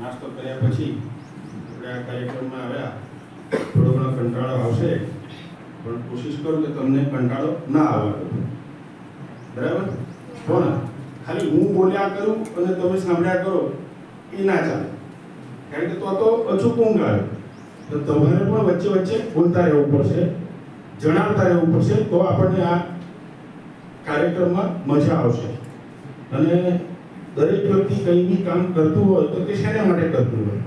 નાસ્તો કર્યા પછી આપણે આ કાર્યક્રમમાં આવ્યા. થોડો ઘણો કંટાળો આવશે, પણ કોશિશ કરો કે તમને કંટાળો ના આવે. બરાબર? પણ ખાલી હું બોલ્યા કરું અને તમે સાંભળ્યા કરો એ ના ચાલે, કારણ કે તો અચૂક ઊંઘ આવે. તો તમારે પણ વચ્ચે વચ્ચે બોલતા રહેવું પડશે, જણાવતા રહેવું પડશે, તો આપણને આ કાર્યક્રમમાં મજા આવશે. અને દરેક વ્યક્તિ કંઈ બી કામ કરતું હોય તો તે શેના માટે કરતું હોય?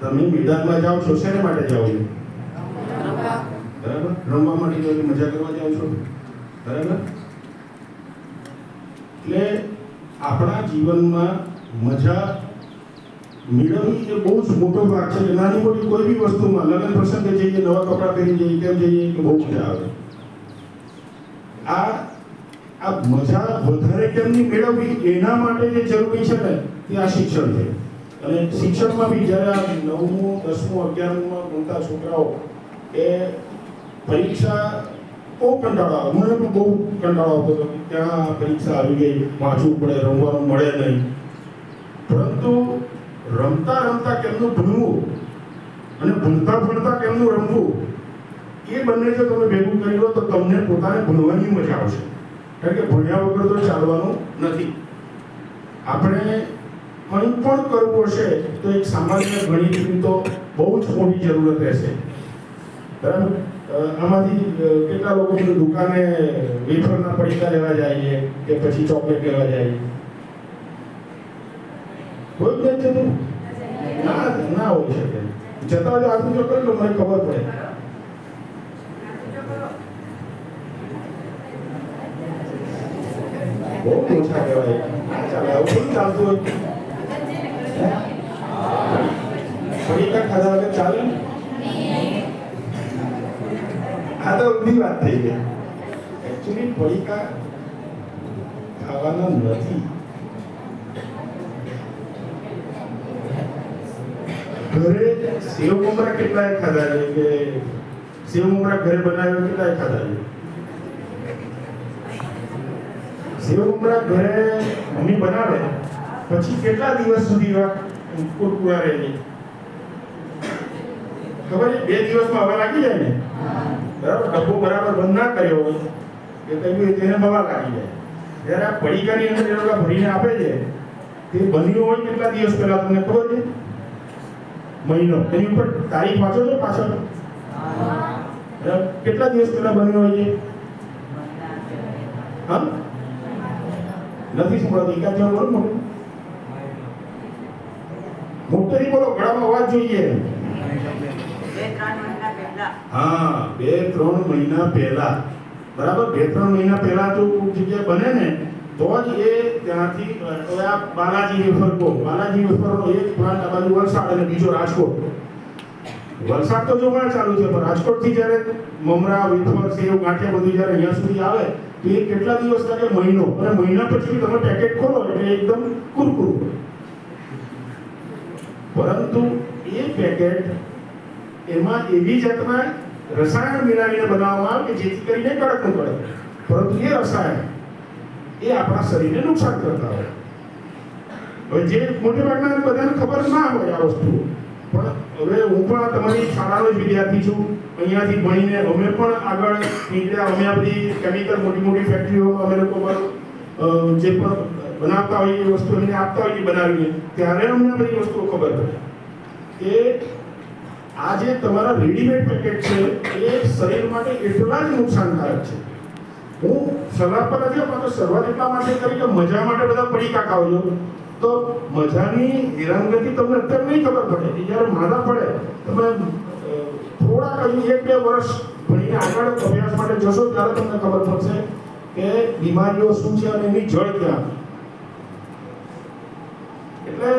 તમે મેદાનમાં જાઓ છો, શેના માટે જાઓ છો? બરાબર, રમવા માટે જાઓ છો, મજા કરવા જાઓ છો. બરાબર, એટલે આપણા જીવનમાં મજા મેળવવી એ બહુ જ મોટો ભાગ છે. નાની મોટી કોઈ બી વસ્તુમાં, લગ્ન પ્રસંગે જઈએ, નવા કપડાં પહેરી જઈએ, કેમ જઈએ કે બહુ મજા આવે. આ મજા વધારે કેમની મેળવવી એના માટે જે જરૂરી છે ને તે આ શિક્ષણ છે. અને શિક્ષણમાં બી જ્યારે આ 9મું 10મું 11મુંમાં ભણતા છોકરાઓ એ પરીક્ષા બહુ કંટાળો આવે. મને પણ બહુ કંટાળો આવતો હતો કે ત્યાં પરીક્ષા આવી ગઈ, વાંચવું પડે, રમવાનું મળે નહીં. પરંતુ રમતા રમતા કેમનું ભણવું અને ભણતા ભણતા કેમનું રમવું, એ બંને જો તમે ભેગું કરી લો તો તમને પોતાને ભણવાની મજા આવશે. કારણ કે ભણ્યા વગર તો ચાલવાનું નથી. આપણે કંઈ પણ કરવું હશે તો એક સામાન્ય ગણિતની તો બહુ જ મોટી જરૂરત રહેશે. બરાબર, આમાંથી કેટલા લોકો દુકાને વેફરના પડીકા લેવા જાય કે પછી ચોકલેટ લેવા જાય? કોઈ જ નથી જતું? ના હોઈ શકે. જતા જો આજુ જો કરી લો, મને ખબર પડે. બહુ ઓછા કહેવાય. ચાલે, આવું કેમ ચાલતું હોય? પડીકા ખાધા વગર ચાલે? આ તો ઊંધી વાત થઈ ગઈ. એકચ્યુઅલી પડીકા ખાવાના નથી. ઘરે સેવ મમરા કેટલાય ખાધા છે કે સેવ મમરા ઘરે બનાવ્યો કેટલાય ખાધા છે. સેવ મમરા ઘરે મમ્મી બનાવે પછી કેટલા દિવસ સુધી કુરકુરા રહે છે ખબર છે? 2 દિવસમાં હવા લાગી જાય ને. બરાબર, ડબ્બો બરાબર બંધ ના કર્યો હોય કે કઈ તેને હવા લાગી જાય. જ્યારે આ પડીકાની અંદર જે લોકો ભરીને આપે છે તે બન્યું હોય કેટલા દિવસ પહેલા, તમને ખબર છે? મહિનો. એની ઉપર તારીખ વાંચો છો પાછળ? કેટલા દિવસ પહેલા બન્યું હોય છે? હા, નથી સંભળાતું. એકાદ જણ બોલો મોટું. મોટેથી બોલો, ગળામાં અવાજ જોઈએ. હા, 2-3 મહિના પહેલા. બરાબર, 2-3 મહિના પહેલા જો કોઈ જગ્યાએ બને ને તો જ એ ત્યાંથી. હવે આ બાલાજી વેફર કહો, બાલાજી વેફરનો એક પ્લાન્ટ આ બાજુ વલસાડ અને બીજો રાજકોટ. વલસાડ તો જોવા ચાલુ છે, પણ રાજકોટથી જ્યારે મમરા, વેફર, સેવ, ગાંઠિયા બધું જ્યારે અહીંયા સુધી આવે તો એ કેટલા દિવસ લાગે? મહિનો. અને મહિના પછી તમે પેકેટ ખોલો એટલે એકદમ કુરકુરું. પરંતુ એ પેકેટ એમાં એવી જાતના રસાયણ મિલાવીને બનાવવામાં આવે કે જેથી કરીને કડક ન પડે. પરંતુ એ રસાયણ એ આપણા શરીરને નુકસાન કરતા હોય. હવે જે મોટે ભાગના બધાને ખબર ના હોય આ વસ્તુ, પણ હવે હું પણ તમારી શાળાનો જ વિદ્યાર્થી છું. અહીંયાથી ભણીને અમે પણ આગળ નીકળ્યા. અમે આ બધી કેમિકલ મોટી મોટી ફેક્ટરીઓમાં અમે લોકો જે પણ બનાવતા હોઈએ એ વસ્તુ એમને આપતા હોઈએ બનાવીને, ત્યારે અમને બધી વસ્તુઓ ખબર પડે કે આ જે તમારા રેડીમેડ પેકેટ છે એ શરીર માટે એટલા જ નુકસાનકારક છે. હું સલાહ પર નથી આપતો, શરૂઆત એટલા માટે કરી કે મજા માટે બધા પડીકા ખાવ છો. તો મજાની હેરાનગતિ તમને અત્યારે નહીં ખબર પડે. જ્યારે માદા પડે તમે થોડા કहीं 1-2 વર્ષ ભણીને આગળ અભ્યાસ માટે જશો ત્યારે તમને ખબર પડશે કે બીમારીઓ શું છે અને એની જડ ક્યાં. એટલે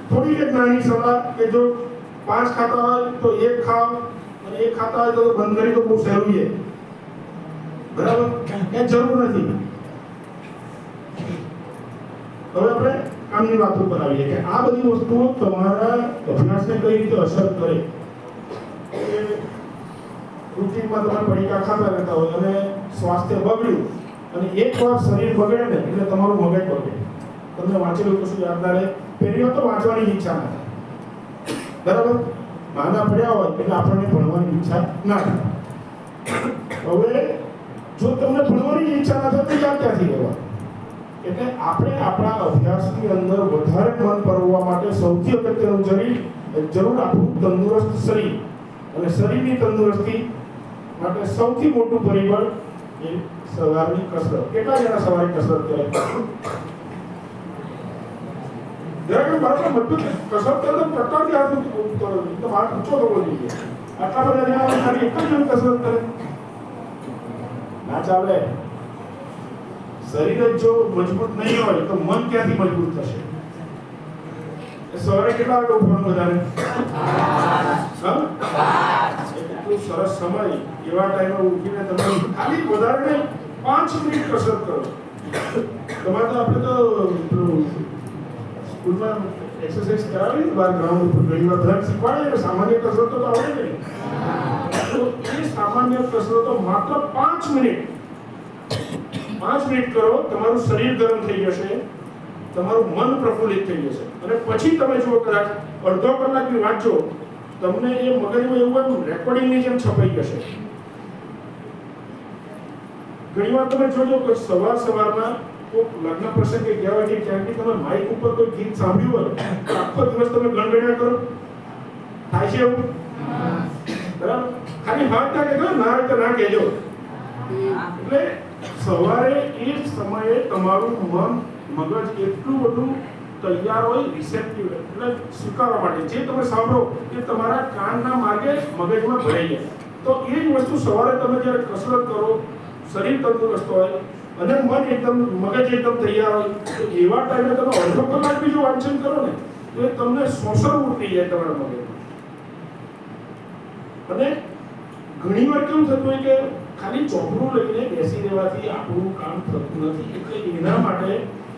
થોડી એક નાની સલાહ કે જો 5 ખાતા હોય તો 1 ખાવ, અને 1 ખાતા હોય તો બંધ કરી તો બહુ સહેલું છે. બરાબર, એ જરૂર નથી. હવે આપણે કામની વાત ઉપર આવીએ કે આ બધી વસ્તુઓ તમારા અભ્યાસને કઈ રીતે અસર કરે. રૂટીનમાં તમે પડીકા ખાતા રહેતા હોય અને સ્વાસ્થ્ય બગડ્યું, અને એકવાર શરીર બગડે ને એટલે તમારું મગજ બગડે. તમને વાંચેલું કશું યાદ ના રહે. પહેલી વાત તો વાંચવાની ઈચ્છા ના થાય, બરાબર? માંદા પડ્યા હોય એટલે આપણને ભણવાની ઈચ્છા ના થાય. હવે જો તમને ભણવાની ઈચ્છા ના થાય તો યાદ ક્યાંથી રહેવા? એટલે આપણે આપણા અભ્યાસની અંદર વધારે મન પરવવા માટે સૌથી અગત્યનું જરૂર આપણું તંદુરસ્ત શરીર. અને શરીરની તંદુરસ્તી માટે સૌથી મોટું પરિબળ એ સવારની કસરત. કેટલા જણા સવારે કસરત કરે? દરેક બરાબર મજબૂત કસરત કરે તો પ્રકારની હાથ તો હાથ ઊંચો થવો જોઈએ. આટલા બધા જણા ખાલી એક જ જણ કસરત કરે ના ચાલે. શરીર જ જો મજબૂત નહીં હોય તો મન ક્યાંથી મજબૂત થશે? સવારે કેટલા વાગે ઉઠવાનું વધારે? એટલું સરસ સમય, એવા ટાઈમે ઉઠીને તમે ખાલી વધારે નહીં 5 મિનિટ કસરત કરો. તમારે તો આપણે તો સ્કૂલમાં એક્સરસાઇઝ કરાવી બહાર ગ્રાઉન્ડ ઉપર ઘણી વાર બધા શીખવાડે ને સામાન્ય કસરતો તો આવડે નહીં. તો એ સામાન્ય કસરતો માત્ર 5 મિનિટ કરો, તમારું શરીર ગરમ થઈ જશે, તમારું મન પ્રફુલ્લિત થઈ જશે. અને પછી તમે જુઓ, કદાચ અડધો કલાકની વાંચો, તમને એ મગજમાં એવું રેકોર્ડિંગની જેમ છપાઈ જશે. ઘણી વાર તમે જોજો કે સવારમાં કોઈ લગ્ન પ્રસંગે ગયા હોય કે ક્યાંકથી તમે માઇક ઉપર કોઈ ગીત સાંભળ્યું હોય, આખો દિવસ તમે ગણગણ્યા કરો. થાય છે એવું? બરાબર? ખાલી હાથ ના કહેજો, ના હોય તો ના કહેજો. એટલે સવારે એ સમયે તમારું મગજ એટલું બધું તૈયાર હોય, રિસેપ્ટિવ, એટલે સ્વીકારવા માટે જે તમે સાંભળો એ તમારા કાનના માર્ગે મગજમાં ભરાઈ જાય. તો એ જ વસ્તુ સવારે તમે જ્યારે કસરત કરો, શરીર તંદુરસ્ત હોય અને મગજ એકદમ તૈયાર હોય, તો એવા ટાઈમે તમે અડધો કલાક બી જો વાંચન કરો ને તો એ તમને શોષણ ઉઠી જાય તમારા મગજમાં. અને ઘણી વાર કેવું થતું હોય કે ખાલી ચોપડું લઈને બેસી રહેવાથી આપણું કામ થતું નથી. એટલે એના માટે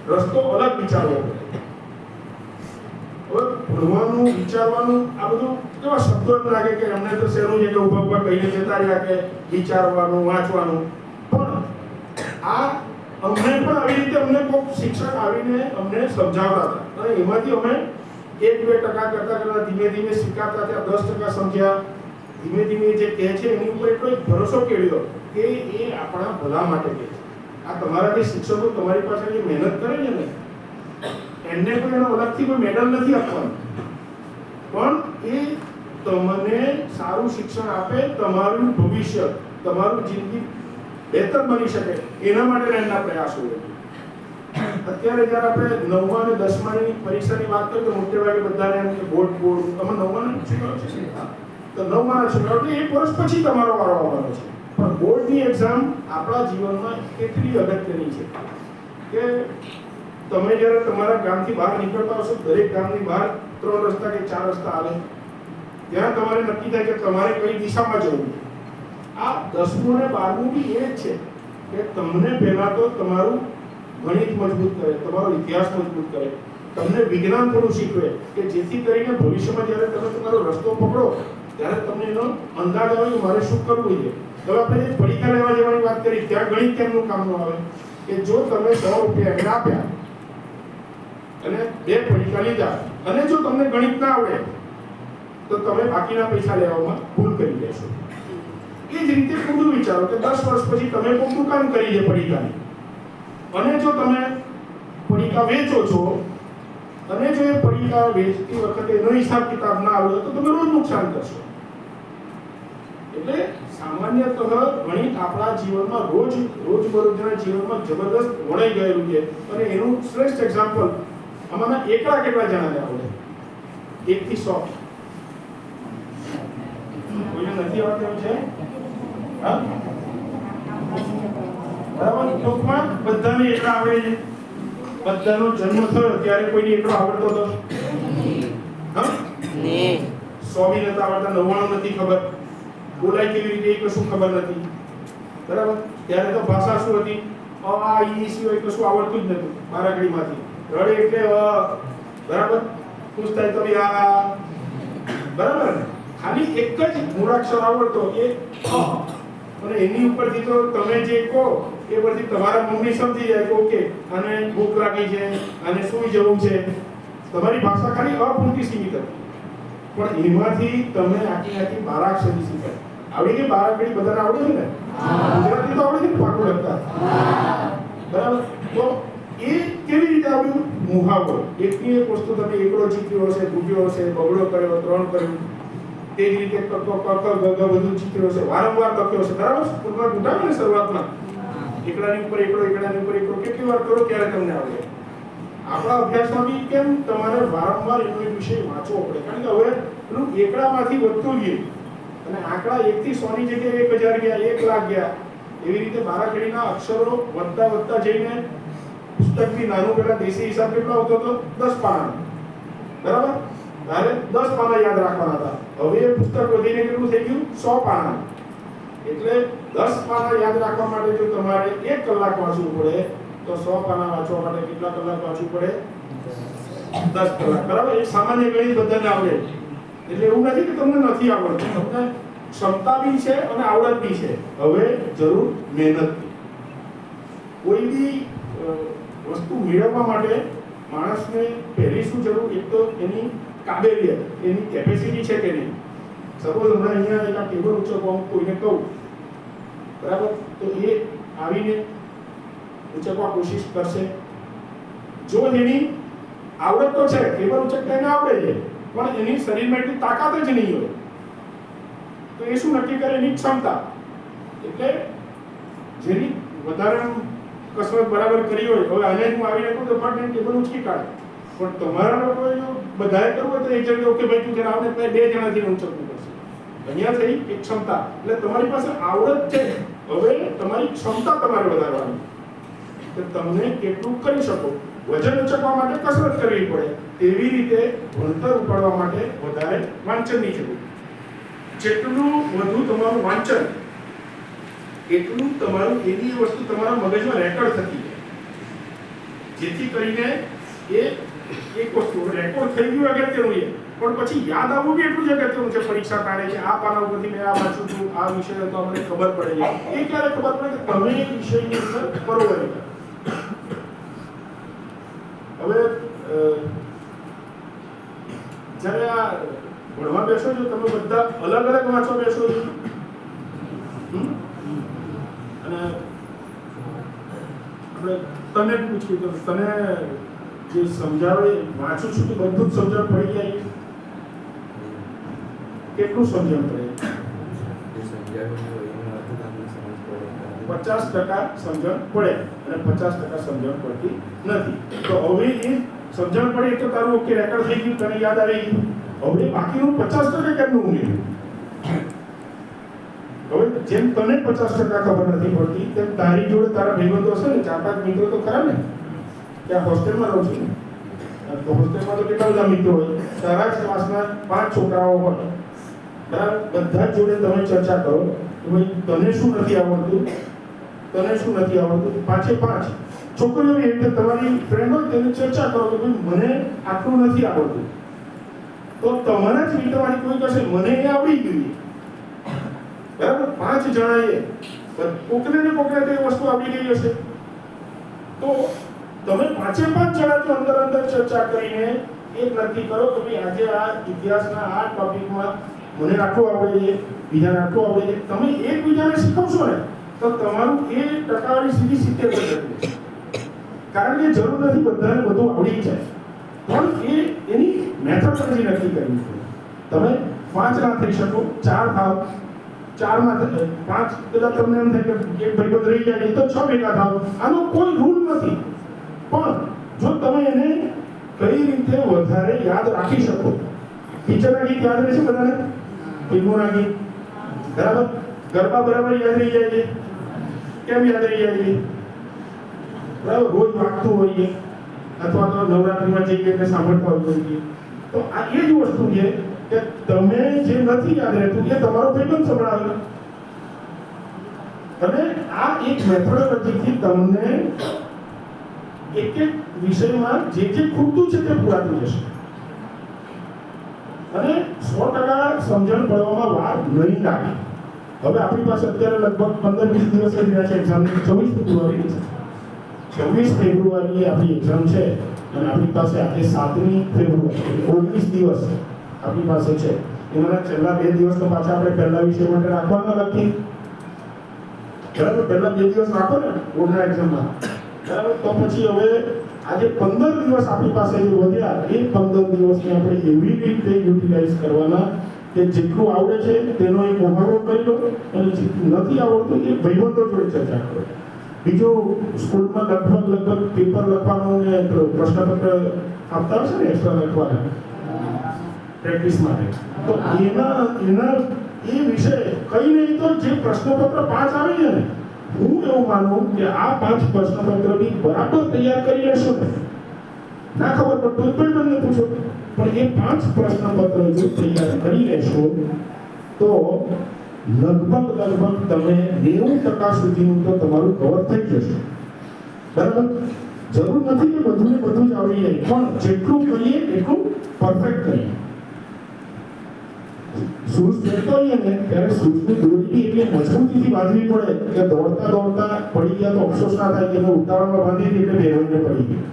રસ્તો અલગ વિચારવો પડે. હવે ભણવાનું, વિચારવાનું, આ બધું કેવા શબ્દો એમ લાગે કે અમને તો શેનું છે કે ઉભા કહીને જતા રહ્યા કે વિચારવાનું, વાંચવાનું. પણ આ અમને પણ આવી રીતે અમને કોઈ શિક્ષક આવીને અમને સમજાવતા હતા અને એમાંથી અમે 1-2% કરતા ધીમે ધીમે શીખાતા ત્યાં 10% સમજ્યા. ધીમે ધીમે જે કહે છે એની ઉપર એટલો ભરોસો કેળવ્યો કે એ આપણા ભલા માટે કહે છે. આ તમારા જે શિક્ષકો તમારી પાસે જે મહેનત કરે છે ને, એમને કોઈ એનો અલગથી કોઈ મેડલ નથી આપવાનું, પણ એ તમને સારું શિક્ષણ આપે, તમારું ભવિષ્ય, તમારું જિંદગી બહેતર બની શકે એના માટે એમના પ્રયાસો હોય. અત્યારે જ્યારે આપણે 9મા અને 10માની પરીક્ષાની વાત કરીએ તો મોટે ભાગે બધાને એમ કે બોર્ડ તમે 9માનું શીખો છો તો 9માના છોકરાઓ એટલે 1 વર્ષ પછી તમારો વારો આવવાનો છે. પણ બોર્ડની એક્ઝામ આપણા જીવનમાં એટલી અગત્યની છે કે તમે જ્યારે તમારા ગામથી બહાર નીકળતા હશો, દરેક ગામની બહાર 3 રસ્તા કે 4 રસ્તા આવે, ત્યાં તમારે નક્કી થાય કે તમારે કઈ દિશામાં જવું. આ 10મું અને 12મું બી એ જ છે કે તમને પહેલા તો તમારું ગણિત મજબૂત કરે, તમારો ઇતિહાસ મજબૂત કરે, તમને વિજ્ઞાન થોડું શીખવે કે જેથી કરીને ભવિષ્યમાં જ્યારે તમે તમારો રસ્તો પકડો ત્યારે તમને એનો અંદાજ આવે કે મારે શું કરવું છે. હવે આપણે જે પરીક્ષા લેવા જવાની વાત કરી, ત્યાં ગણિત કેમનું કામનું આવે કે જો તમે 100 રૂપિયા એને આપ્યા અને 2 પરીક્ષા લીધા અને જો તમને ગણિત ના આવડે તો તમે બાકીના પૈસા લેવામાં ભૂલ કરી દેશો. એ જ રીતે ખુદ વિચારો કે 10 વર્ષ પછી તમે કોઈ દુકાન કરી છે પડીકાની, અને જો તમે પડીકા વેચો છો અને જો એ પડીકા વેચતી વખતે એનો હિસાબ કિતાબ ના આવ્યો તો તમે રોજ નુકસાન કરશો. એટલે સામાન્યતઃ ગણિત આપણા જીવનમાં રોજબરોજના જીવનમાં જબરદસ્ત વણાઈ ગયેલું છે. અને એનું શ્રેષ્ઠ એક્ઝામ્પલ આમાંના એકલા કેટલા જણાને આવડે? 1 થી 100 કોઈને નથી આવડતું છે? હા, બરાબર. ટૂંકમાં બધાને એકલા આવડે છે. બધાનો જન્મ થયો ત્યારે કોઈને એકલો આવડતો હતો? હા, 100 બી નતા આવડતા, 99 નથી ખબર, બોલાય કેવી રીતે એ કશું ખબર નથી. બરાબર. ત્યારે તો ભાષા શું હતી? આ ઈ સિવાય કશું આવડતું જ નતું. બારાકડીમાંથી રડે એટલે બરાબર, ખુશ થાય તો બી આ, બરાબર ને? ખાલી એક જ મૂળાક્ષર આવડતો એ અને એની ઉપરથી તો તમે જે કહો એ પછી તમારા મમ્મી સમજી જાય કે ઓકે આને ભૂખ લાગી છે, આને સૂઈ જવું છે. તમારી ભાષા ખાલી અપૂરતી સીમિત હતી, પણ એમાંથી તમે આખી બારાક્ષરી શીખે. આવડી ગઈ બારાક્ષરી બધાને આવડે છે ને? ગુજરાતી તો આવડે છે ને પાકું લખતા? બરાબર. તો એ કેવી રીતે આવ્યું? મુહાવરો. એકની એક વસ્તુ તમે એકડો ચીક્યો હશે, ભૂગ્યો હશે, બગડો કર્યો, ત્રણ કર્યું, તે જ રીતે બધું ચીક્યો હશે, વારંવાર લખ્યો હશે. બરાબર. સ્કૂલમાં ગુંઠાવે ને શરૂઆતમાં એકડાની ઉપર એકડો, એકડાની ઉપર એકડો કેટલી વાર કરો ત્યારે તમને આવડે. આપણા અભ્યાસમાં બી કેમ તમારે વારંવાર એનો એક વિષય વાંચવો પડે, કારણ કે હવે પેલું એકડામાંથી વધતું ગયું અને આંકડા 1 થી 100 ની જગ્યાએ 1000 ગયા, 1 લાખ ગયા. એવી રીતે બારાખડીના અક્ષરો વધતા જઈને પુસ્તકથી નાનું પેલા દેશી હિસાબ કેટલો આવતો હતો? 10 પાના. બરાબર. ત્યારે 10 પાના યાદ રાખવાના હતા. હવે એ પુસ્તક વધીને કેટલું થઈ ગયું? 100 પાના. એટલે 10 પાના યાદ રાખવા માટે જો તમારે 1 કલાક વાંચવું પડે તો 100 પાના વાંચવા માટે કેટલા કલાક વાંચવું પડે? 10 કલાક. બરાબર. એ સામાન્ય ગણિત બધાને આવડે. એટલે એવું નથી કે તમને નથી આવડતું, તમને ક્ષમતા બી છે અને આવડત બી છે. હવે જરૂર મહેનતની. કોઈ બી વસ્તુ મેળવવા માટે માણસને પહેલી શું જરૂર? એક તો એની કાબેલિયત, એની કેપેસિટી છે કે નહીં. સપોઝ હમણાં અહીંયા એક ટેબલ ઉંચકવા હું કોઈને કહું, બરાબર, તો એ આવીને ઉંચકવા કોશિશ કરશે. જો એની આવડત તો છે, ટેબલ ઉંચકતા એને આવડે છે, પણ એની શરીરમાં એટલી તાકાત જ નહીં હોય, તો એ શું નક્કી કરે? એની ક્ષમતા. એટલે જેની વધારે કસરત બરાબર કરી હોય, હવે આને હું આવીને કહું તો ફટ ટેબલ ઉંચકી કાઢે. પણ તમારા લોકોએ જો બધાએ કરવું હોય તો એક જગ્યાએ ઓકે ભાઈ તું જરા આવડે, 2 જણાથી ઊંચકવું પડશે. અહીંયા થઈ એક ક્ષમતા. એટલે તમારી પાસે આવડત છે, હવે તમારી ક્ષમતા તમારે વધારવાની કે તમને કેટલું કરી શકો. વજન ઉંચકવા માટે કસરત કરવી પડે, તેવી રીતે ભણતર ઉપાડવા માટે વધારે વાંચનની જરૂર. જેટલું વધુ તમારું વાંચન એટલું તમારું એની વસ્તુ તમારા મગજમાં રેકોર્ડ થતી જાય, જેથી કરીને એ એક વસ્તુ રેકોર્ડ થઈ ગયું અગત્યનું છે, પણ પછી યાદ આવવું બી એટલું જ અગત્યનું છે. પરીક્ષા કાઢે છે, આ પાના ઉપરથી મેં આ વાંચ્યું હતું, આ વિષય હતો, અમને ખબર પડે છે. એ ક્યારે ખબર પડે કે તમે એ વિષયની અંદર બરોબર હતા. હવે જ્યારે આ ભણવા બેસો છો તમે બધા અલગ અલગ વાંચવા બેસો છો, અને આપણે તને પૂછ્યું તો તને જે સમજાવે વાંચું છું તો બધું જ સમજણ પડી જાય? કેટલું સમજણ પડે? 50% સમજણ પડે અને 50% સમજણ પડતી નથી. તો હવે એ સમજણ પડે તો તારું ઓકે રેકોર્ડ થઈ ગયું, તને યાદ આવી ગયું. હવે બાકીનું 50% કેમનું ઉમેર્યું? હવે જેમ તને 50% ખબર નથી પડતી, તેમ તારી જોડે તારા ભાઈબંધો હશે ને, 4-5 મિત્રો તો ખરા ને. ત્યાં હોસ્ટેલમાં રહું છું, તો હોસ્ટેલમાં તો કેટલા બધા મિત્રો હોય. તારા જ ક્લાસના 5 છોકરાઓ હોય, બરાબર. બધા જોડે તમે ચર્ચા કરો કે ભાઈ તને શું નથી આવડતું, તને શું નથી આવડતું. 5 છોકરીઓ એવી રીતે તમારી ફ્રેન્ડ હોય તેને ચર્ચા કરો કે ભાઈ મને આટલું નથી આવડતું. તો તમારા જ મિત્રમાંથી કોઈ કહેશે મને એ આવડી ગયું, બરાબર. 5 જણાએ કોકને ને કોકને તે વસ્તુ આવડી ગઈ હશે. તો તમે 5 જણા જો અંદર ચર્ચા કરીને એક નક્કી કરો કે ભાઈ આજે આ ઇતિહાસના આ ટોપિકમાં મને આટલું આવડે છે, બીજાને આટલું આવડે છે. તમે એકબીજાને શીખવશો ને તો તમારું એ ટકાવારી સીધી 70% છે. કારણ કે જરૂર નથી બધાને બધું આવડી જાય, પણ એની મેથોડોલોજી નક્કી કરવી પડે. તમે 5 ના થઈ શકો, 4 થાવ, 4 માં 5 કદાચ તમને એમ થાય કે એક ભાઈબંધ રહી જાય તો 6 ભેગા થાવ. આનો કોઈ રૂલ નથી, પણ જો તમે એને કઈ રીતે વધારે યાદ રાખી શકો. પિક્ચરના ગીત યાદ રહેશે બધાને? ફિલ્મોના ગીત બરાબર, ગરબા બરાબર યાદ રહી જાય છે. કેમ યાદ રહી જાય છે? બરાબર, રોજ વાગતું હોઈએ અથવા તો નવરાત્રિમાં જઈએ એટલે સાંભળતા હોઈએ. તો આ એ જ વસ્તુ છે કે તમે જે નથી યાદ રહેતું એ તમારો ભાઈબંધ સંભળાવે. અને આ એક મેથોડોલોજીથી તમને એક વિષયમાં જે ખૂટતું છે તે પૂરાતું જશે અને 100% સમજણ પડવામાં વાર નહીં લાગે. હવે આપણી પાસે અત્યારે લગભગ 15-20 દિવસ જ રહ્યા છે એક્ઝામની. 26 ફેબ્રુઆરીએ આપણી એક્ઝામ છે અને આપણી પાસે આજે 7મી ફેબ્રુઆરી 19 દિવસ આપણી પાસે છે. એમાંના છેલ્લા 2 દિવસ તો પાછા આપણે પહેલા વિષય માટે રાખવાના નથી. બરાબર, પહેલા 2 દિવસ રાખો ને બોર્ડના એક્ઝામમાં. બરાબર, તો પછી હવે આજે 15 દિવસ આપણી પાસે જે વધ્યા એ 15 દિવસને આપણે એવી રીતે યુટિલાઇઝ કરવાના કે જેટલું આવડે છે તેનો એક ઓવરઓલ કરી લો અને જેટલું નથી આવડતું એ ભાઈબંધો જોડે ચર્ચા કરો. બીજું સ્કૂલમાં લગભગ પેપર લખવાનું ને પ્રશ્નપત્ર આપતા હશે ને એક્સ્ટ્રા લખવાના પ્રેક્ટિસ માટે. તો એના એ વિષય કઈ નહીં તો જે પ્રશ્નપત્ર 5 આવી છે ને, હું એવું માનું કે આ 5 પ્રશ્નપત્ર બી બરાબર તૈયાર કરી લેશો ને, ના ખબર પડતું કોઈ તમને પૂછો પણ એ 5 પ્રશ્નપત્ર જો તૈયાર કરી લેશો તો લગભગ તમે 90% સુધીનું તો તમારું કવર થઈ જશે. બરાબર, જરૂર નથી કે બધું જ આવડી જાય, પણ જેટલું કરીએ એટલું પરફેક્ટ કરીએ. શૂઝ પહેરતો હોઈએ ને ત્યારે શૂઝની દોરી એટલી મજબૂતીથી બાંધવી પડે કે દોડતા પડી ગયા તો અફસોસ ના થાય કે મેં ઉતાવળમાં બાંધી હતી એટલે બેરોઈને પડી ગઈ.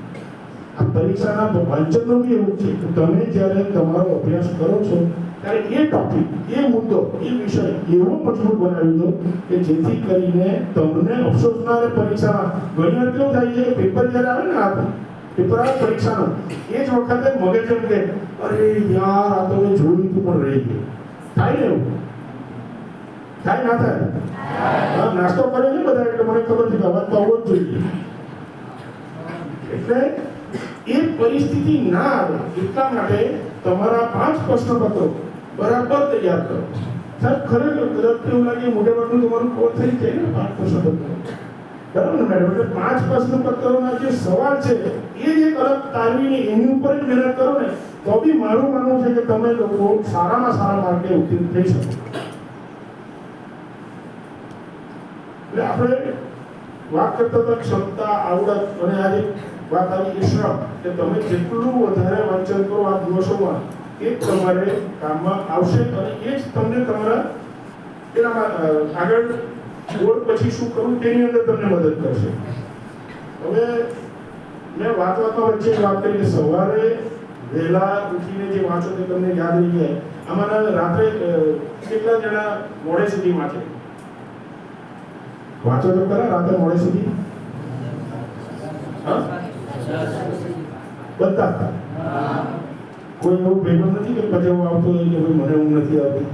આ પરીક્ષાના વાંચનનું બી એવું છે કે તમે જ્યારે તમારો અભ્યાસ કરો છો ત્યારે એ ટોપિક, એ મુદ્દો, એ વિષય એવો મજબૂત બનાવી દો કે જેથી કરીને તમને અફસોસ ના રહે પરીક્ષામાં. ઘણી વાર કેવું થાય છે કે પેપર જ્યારે આવે ને પેપર આવે પરીક્ષાનું એ જ વખતે મગજ એમ કે અરે યાર આ તો મેં જોયું હતું પણ રહી ગયું. થાય ને એવું? થાય ના થાય? નાસ્તો કર્યો છે બધા એટલે મને ખબર છે કે અવાજ તો આવવો જ જોઈએ. એટલે એ પરિસ્થિતિ ના આવે એટલા માટે તમારા 5 પ્રશ્નપત્રો બરાબર તૈયાર કરો. સાહેબ ખરેખર કદાચ એવું લાગે મોટે ભાગનું તમારું કવર થઈ જાય ને 5 પ્રશ્નપત્રો. બરાબર ને મેડમ? એટલે 5 પ્રશ્નપત્રોના જે સવાલ છે એ જ એક અલગ તારવીને એની ઉપર જ મહેનત કરો ને તો બી મારું માનવું છે કે તમે લોકો સારામાં સારા માર્કે ઉત્તીર્ણ થઈ શકો. એટલે આપણે વાત કરતા હતા ક્ષમતા, આવડત અને આજે વાત આવી એ શ્રમ કે તમે જેટલું વધારે વાંચન કરો આ દિવસોમાં એ તમારે કામમાં આવશે અને એ જ તમને તમારા એનામાં આગળ બોર્ડ પછી શું કરવું તેની અંદર તમને મદદ કરશે. હવે મેં વાતમાં વચ્ચે વાત કરી કે સવારે વહેલા ઉઠીને જે વાંચો તે તમને યાદ રહી જાય. આમાંના રાત્રે કેટલા જણા મોડે સુધી વાંચે? વાંચો તો ખરા રાત્રે મોડે સુધી? બધા? કોઈ એવું ભેગું નથી કે પછી આવતો હોય કે ભાઈ મને ઊંઘ નથી આવતી?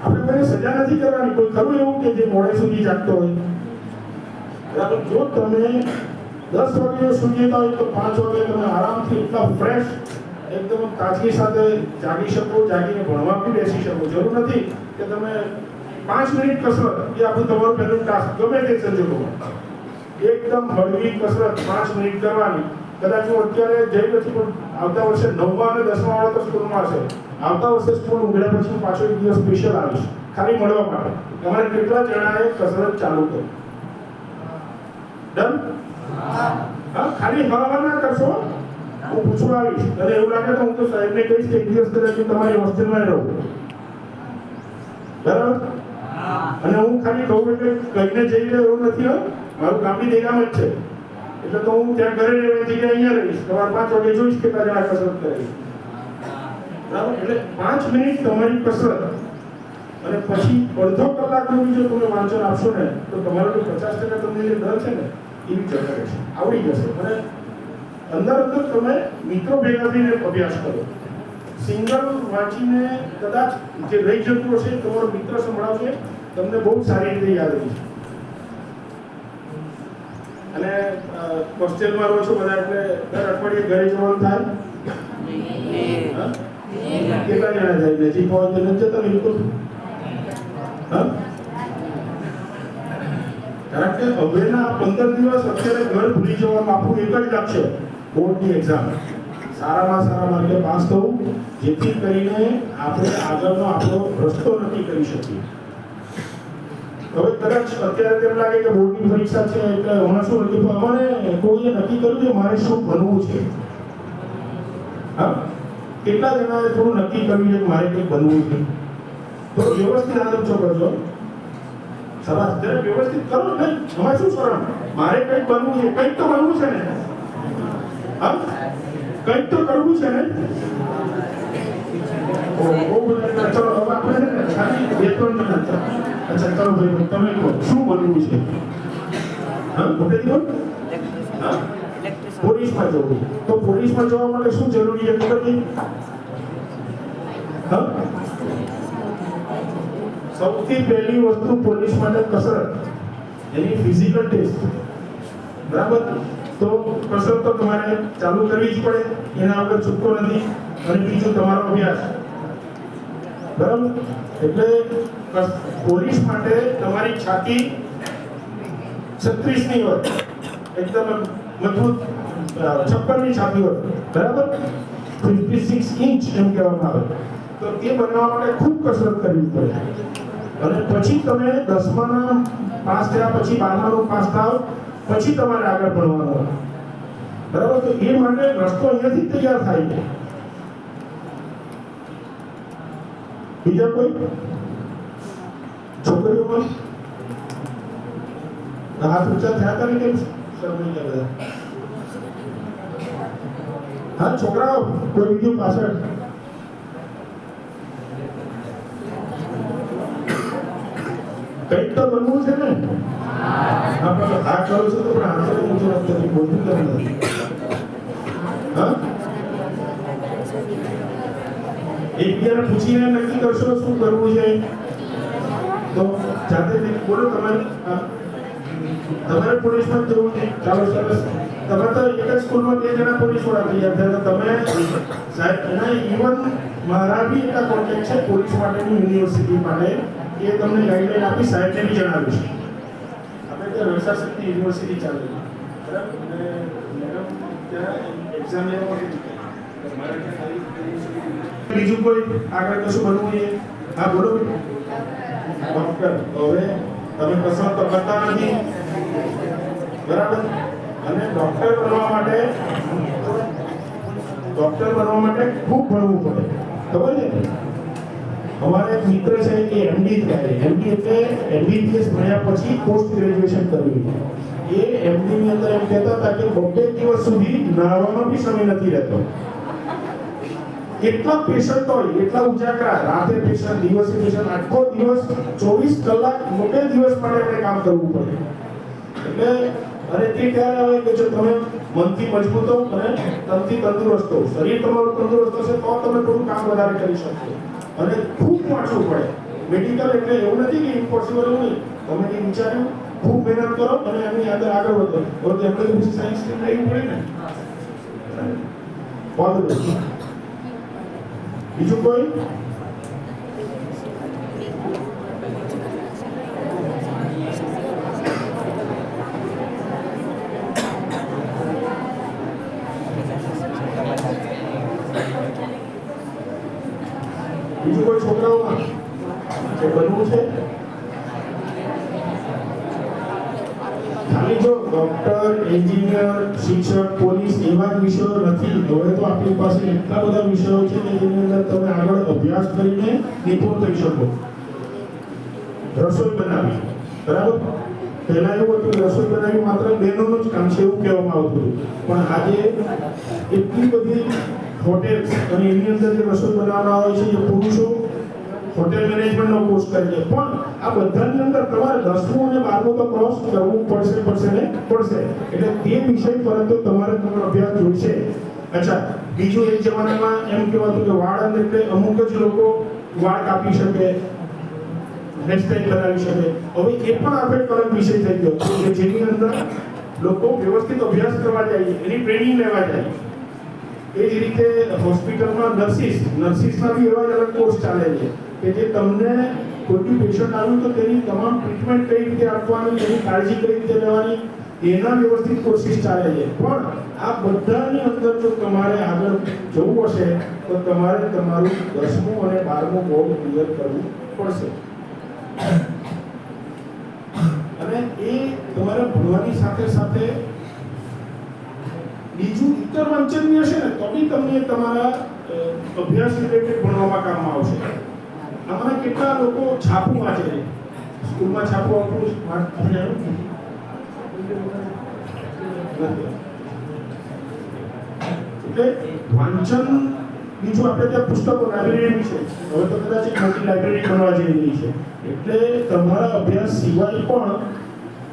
આપણે કોઈને સજા નથી કરવાની. કોઈ ખરું એવું કે જે મોડે સુધી જાગતો હોય? બરાબર, જો તમે 10 વાગે સુઈ જતા હોય તો 5 વાગે તમે આરામથી એટલા ફ્રેશ એકદમ તાજગી સાથે જાગી શકો, જાગીને ભણવા બી બેસી શકો. જરૂર નથી કે તમે 5 મિનિટ કસરત, એ આપણું તમારું પહેલું ટાસ્ક ગમે તે સંજોગોમાં એકદમ હળવી કસરત 5 મિનિટ કરવાની. કદાચ હું અત્યારે જઈ નથી પણ આવતા વર્ષે 9મા અને 10મા વાળા તો સ્કૂલમાં હશે. આવતા વર્ષે સ્કૂલ ઉઘડ્યા પછી હું પાછો એક દિવસ સ્પેશિયલ આવીશ ખાલી મળવા માટે. તમારે કેટલા જણાએ કસરત ચાલુ કરી? ડન? હા, ખાલી હવા ના કરશો. હું પૂછવા આવીશ અને એવું લાગે તો હું તો સાહેબને કહીશ કે એક દિવસ કદાચ તમારી હોસ્ટેલમાં રહું. બરાબર? અને હું ખાલી કહું એટલે કહીને જઈ રહ્યો એવું નથી. મારું કામ બી દેગામ જ છે એટલે તો હું ત્યાં ઘરે રહેવાની જગ્યાએ અહીંયા રહીશ. સવાર 5 વાગે જોઈશ કેટલા જણા કસરત કરે. બરાબર? એટલે 5 મિનિટ તમારી કસરત અને પછી અડધો કલાકનું જો તમે વાંચન આપશો ને તો તમારો 50% તમને જે ડર છે ને એ બી જતો રહેશે, આવડી જશે. અને અંદર તમે મિત્રો ભેગા થઈને અભ્યાસ કરો. સિંગલ વાંચીને કદાચ જે રહી જતું હશે તમારો મિત્ર સંભળાવશે, તમને બહુ સારી રીતે યાદ રહેશે. અને હોસ્ટેલમાં રહો છો બધા એટલે દર અઠવાડિયે ઘરે જવાનું થાય? કેટલા જણા જાય? નજીક હોય તો નથી જતા બિલકુલ? કારણ કે હવેના 15 દિવસ અત્યારે ઘર ભૂલી જવાનું આપણું એક જ લક્ષ્ય બોર્ડની એક્ઝામ સારામાં સારા માર્કે પાસ થવું, જેથી કરીને આપણે આગળનો આપણો રસ્તો નક્કી કરી શકીએ. હવે કદાચ અત્યારે તેમ લાગે કે બોર્ડની પરીક્ષા છે એટલે હમણાં શું નથી, અમને કોઈએ નક્કી કર્યું કે મારે શું બનવું છે. કેટલા જણાએ થોડું નક્કી કર્યું છે કે મારે કંઈક બનવું છે? તો વ્યવસ્થિત આદત છો કરજો. સવાસ જરા વ્યવસ્થિત કરો ને. એમાં શું શરમ? મારે કંઈક બનવું છે, કંઈક તો બનવું છે ને. હા, કંઈક તો કરવું છે ને. બહુ બધા ચલો હવે આપણે ખાલી 2-3 જણા. અચ્છા ચાલો ભાઈ તમે કહો શું બનવું છે? હા મોટે દીવો હા પોલીસમાં જવું. તો પોલીસમાં જવા માટે શું જરૂરી છે ખબર છે? હા, સૌથી પહેલી વસ્તુ પોલીસ માટે કસરત, એની ફિઝિકલ ટેસ્ટ. બરાબર? તો કસરત તો તમારે ચાલુ કરવી જ પડે, એના વગર છૂટકો નથી. અને બીજું તમારો અભ્યાસ. બરાબર? એટલે પોલીસ માટે તમારી છાતી 36 ની હોય, એકદમ મજબૂત 56 ની છાતી હોય. બરાબર? 56 ઇંચ એમ કહેવામાં આવે. તો એ બનાવવા માટે ખૂબ કસરત કરવી પડે. અને પછી તમે 10માના પાસ થયા પછી 12માનું પાસ થાવ પછી તમારે આગળ ભણવાનું હોય. બરાબર? તો એ માટે રસ્તો અહીંયાથી તૈયાર થાય છે. બીજા કોઈ છોકરીઓમાં હાથ ઊંચા થયા કરે કેમ શરમાઈ ગયા બધા? હા છોકરાઓ કોઈ બીજું પાછળ? કંઈક તો બનવું છે ને. આપણે આ કરો છો તો પણ આંતર ઊંચો નથી બોલતું કેમ નથી? હા, એકબીજાને પૂછીને નક્કી કરશો શું કરવું છે. તો જાતે બોલો તમારે પોલીસમાં જવું છે. ચાલો સરસ. તમે તો એક જ સ્કૂલમાં 2 જણા પોલીસ વાળા તૈયાર થયા. તમે સાહેબ એના ઇવન મારા બી એક કોન્ટેક્ટ છે પોલીસ માટેની યુનિવર્સિટી માટે. એ તમને ગાઈડલાઈન આપી સાહેબને બી જણાવ્યું છે. આપણે ત્યાં રક્ષા શક્તિ યુનિવર્સિટી ચાલે છે. બરાબર? અને મેડમ ત્યાં એક્ઝામ લેવા બીજું કોઈ આગળ કશું બનવું છે? હા બોલો. ડોક્ટર. હવે તમે કસરત તો કરતા નથી. બરાબર? અને ડોક્ટર બનવા માટે ખૂબ ભણવું પડે. ખબર છે? અમારા એક મિત્ર છે એ એમડી થાય. એમડી એટલે એમબીબીએસ ભણ્યા પછી પોસ્ટ ગ્રેજ્યુએશન કર્યું. એ એમડી ની અંદર એમ કહેતા હતા કે 2 દિવસ સુધી નાહવાનો બી સમય નથી રહેતો. એટલા પેશન્ટ હોય, એટલા ઉજાગરા, રાતે પેશન્ટ, દિવસે પેશન્ટ, આખો દિવસ 24 કલાક 2 દિવસ માટે આપણે કામ કરવું પડે. એટલે અને તે ત્યારે આવે કે જો તમે મનથી મજબૂત હો અને તનથી તંદુરસ્ત હો, શરીર તમારું તંદુરસ્ત હશે તો તમે થોડું કામ વધારે કરી શકશો. અને ખૂબ વાંચવું પડે. મેડિકલ એટલે એવું નથી કે ઇમ્પોસિબલ એવું નહીં. તમે જે વિચાર્યું ખૂબ મહેનત કરો અને એની આગળ વધો. તો એમને પછી સાયન્સ સ્ટ્રીમ લેવું પડે ને. All the best. બીજું કોઈ? બીજું કોઈ છોકરાઓમાં જે બનવું છે? ખાલી જો ડોક્ટર, એન્જિનિયર, શિક્ષક, પોલીસ એવા જ વિષયો નથી. હવે તો આપણી પાસે એટલા બધા વિષયો છે કે જેની અંદર તમે આગળ અભ્યાસ કરીને નિપુણ થઈ શકો. રસોઈ બનાવી. બરાબર? પહેલા એવું હતું રસોઈ બનાવી માત્ર બહેનોનું જ કામ છે એવું કહેવામાં આવતું હતું. પણ આજે એટલી બધી હોટેલ્સ અને એની અંદર જે રસોઈ બનાવવાના હોય છે એ પુરુષો હોટેલ મેનેજમેન્ટનો કોર્સ કરે છે. પણ આ બધાની અંદર તમારે 10મું અને 12મું તો ક્રોસ કરવું પડશે એટલે તે વિષય પર તો તમારે તમારો અભ્યાસ જોઈશે. અચ્છા, બીજું એક જમાનામાં એમ કહેવાતું કે વાળ એટલે અમુક જ લોકો વાળ કાપી શકે, હેરસ્ટાઈલ કરાવી શકે. હવે એ પણ આપણે કલમ વિષય થઈ ગયો કે જેની અંદર લોકો વ્યવસ્થિત અભ્યાસ કરવા જાય, એની ટ્રેનિંગ લેવા જાય. એ જ રીતે હોસ્પિટલમાં નર્સિસના બી એવા અલગ કોર્સ ચાલે છે કે જે તમને કોઈ બી પેશન્ટ આવ્યું તો તેની તમામ ટ્રીટમેન્ટ કઈ રીતે આપવાની, એની કાળજી કઈ રીતે લેવાની, એના વ્યવસ્થિત કોર્સિસ ચાલે છે. પણ આ બધાની અંદર જો તમારે આગળ જવું હશે તો તમારે તમારું 10મું અને 12મું બોર્ડ ક્લિયર કરવું પડશે. અને એ તમારે ભણવાની સાથે સાથે બીજું ઇતર વાંચનની હશે ને તો બી તમને તમારા અભ્યાસ રિલેટેડ ભણવામાં કામમાં આવશે. આમાંના કેટલા લોકો છાપું વાંચે છે? સ્કૂલમાં છાપું આપણું આપણે આવ્યું એટલે વાંચન. બીજું આપણે ત્યાં પુસ્તકો લાઇબ્રેરી છે, હવે તો કદાચ એક મોટી લાઇબ્રેરી બનવા જઈ રહી છે. એટલે તમારા અભ્યાસ સિવાય પણ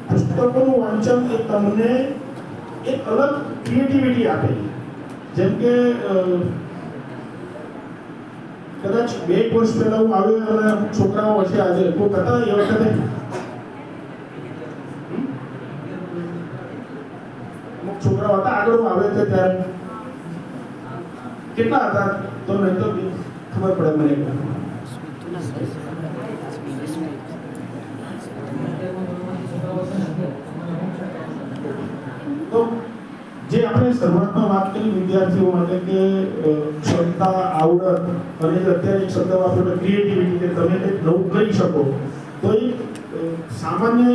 પુસ્તકોનું વાંચન એ તમને એક અલગ ક્રિએટિવિટી આપે. જેમ કે કદાચ 2 વર્ષ પહેલા હું આવ્યો અને છોકરાઓ હશે આજે કોઈ કરતા એ વખતે અમુક છોકરાઓ હતા આગળ હું આવ્યો હતો ત્યારે કેટલા હતા તો નહીં તો ખબર પડે મને. તો જે આપણે શરૂઆતમાં વાત કરી વિદ્યાર્થીઓ માટે કે ક્ષમતા, આવડત અને અત્યારે એક શબ્દ વાપર્યો ક્રિએટિવિટી, કે તમે કંઈક નવું કરી શકો, તો એક સામાન્ય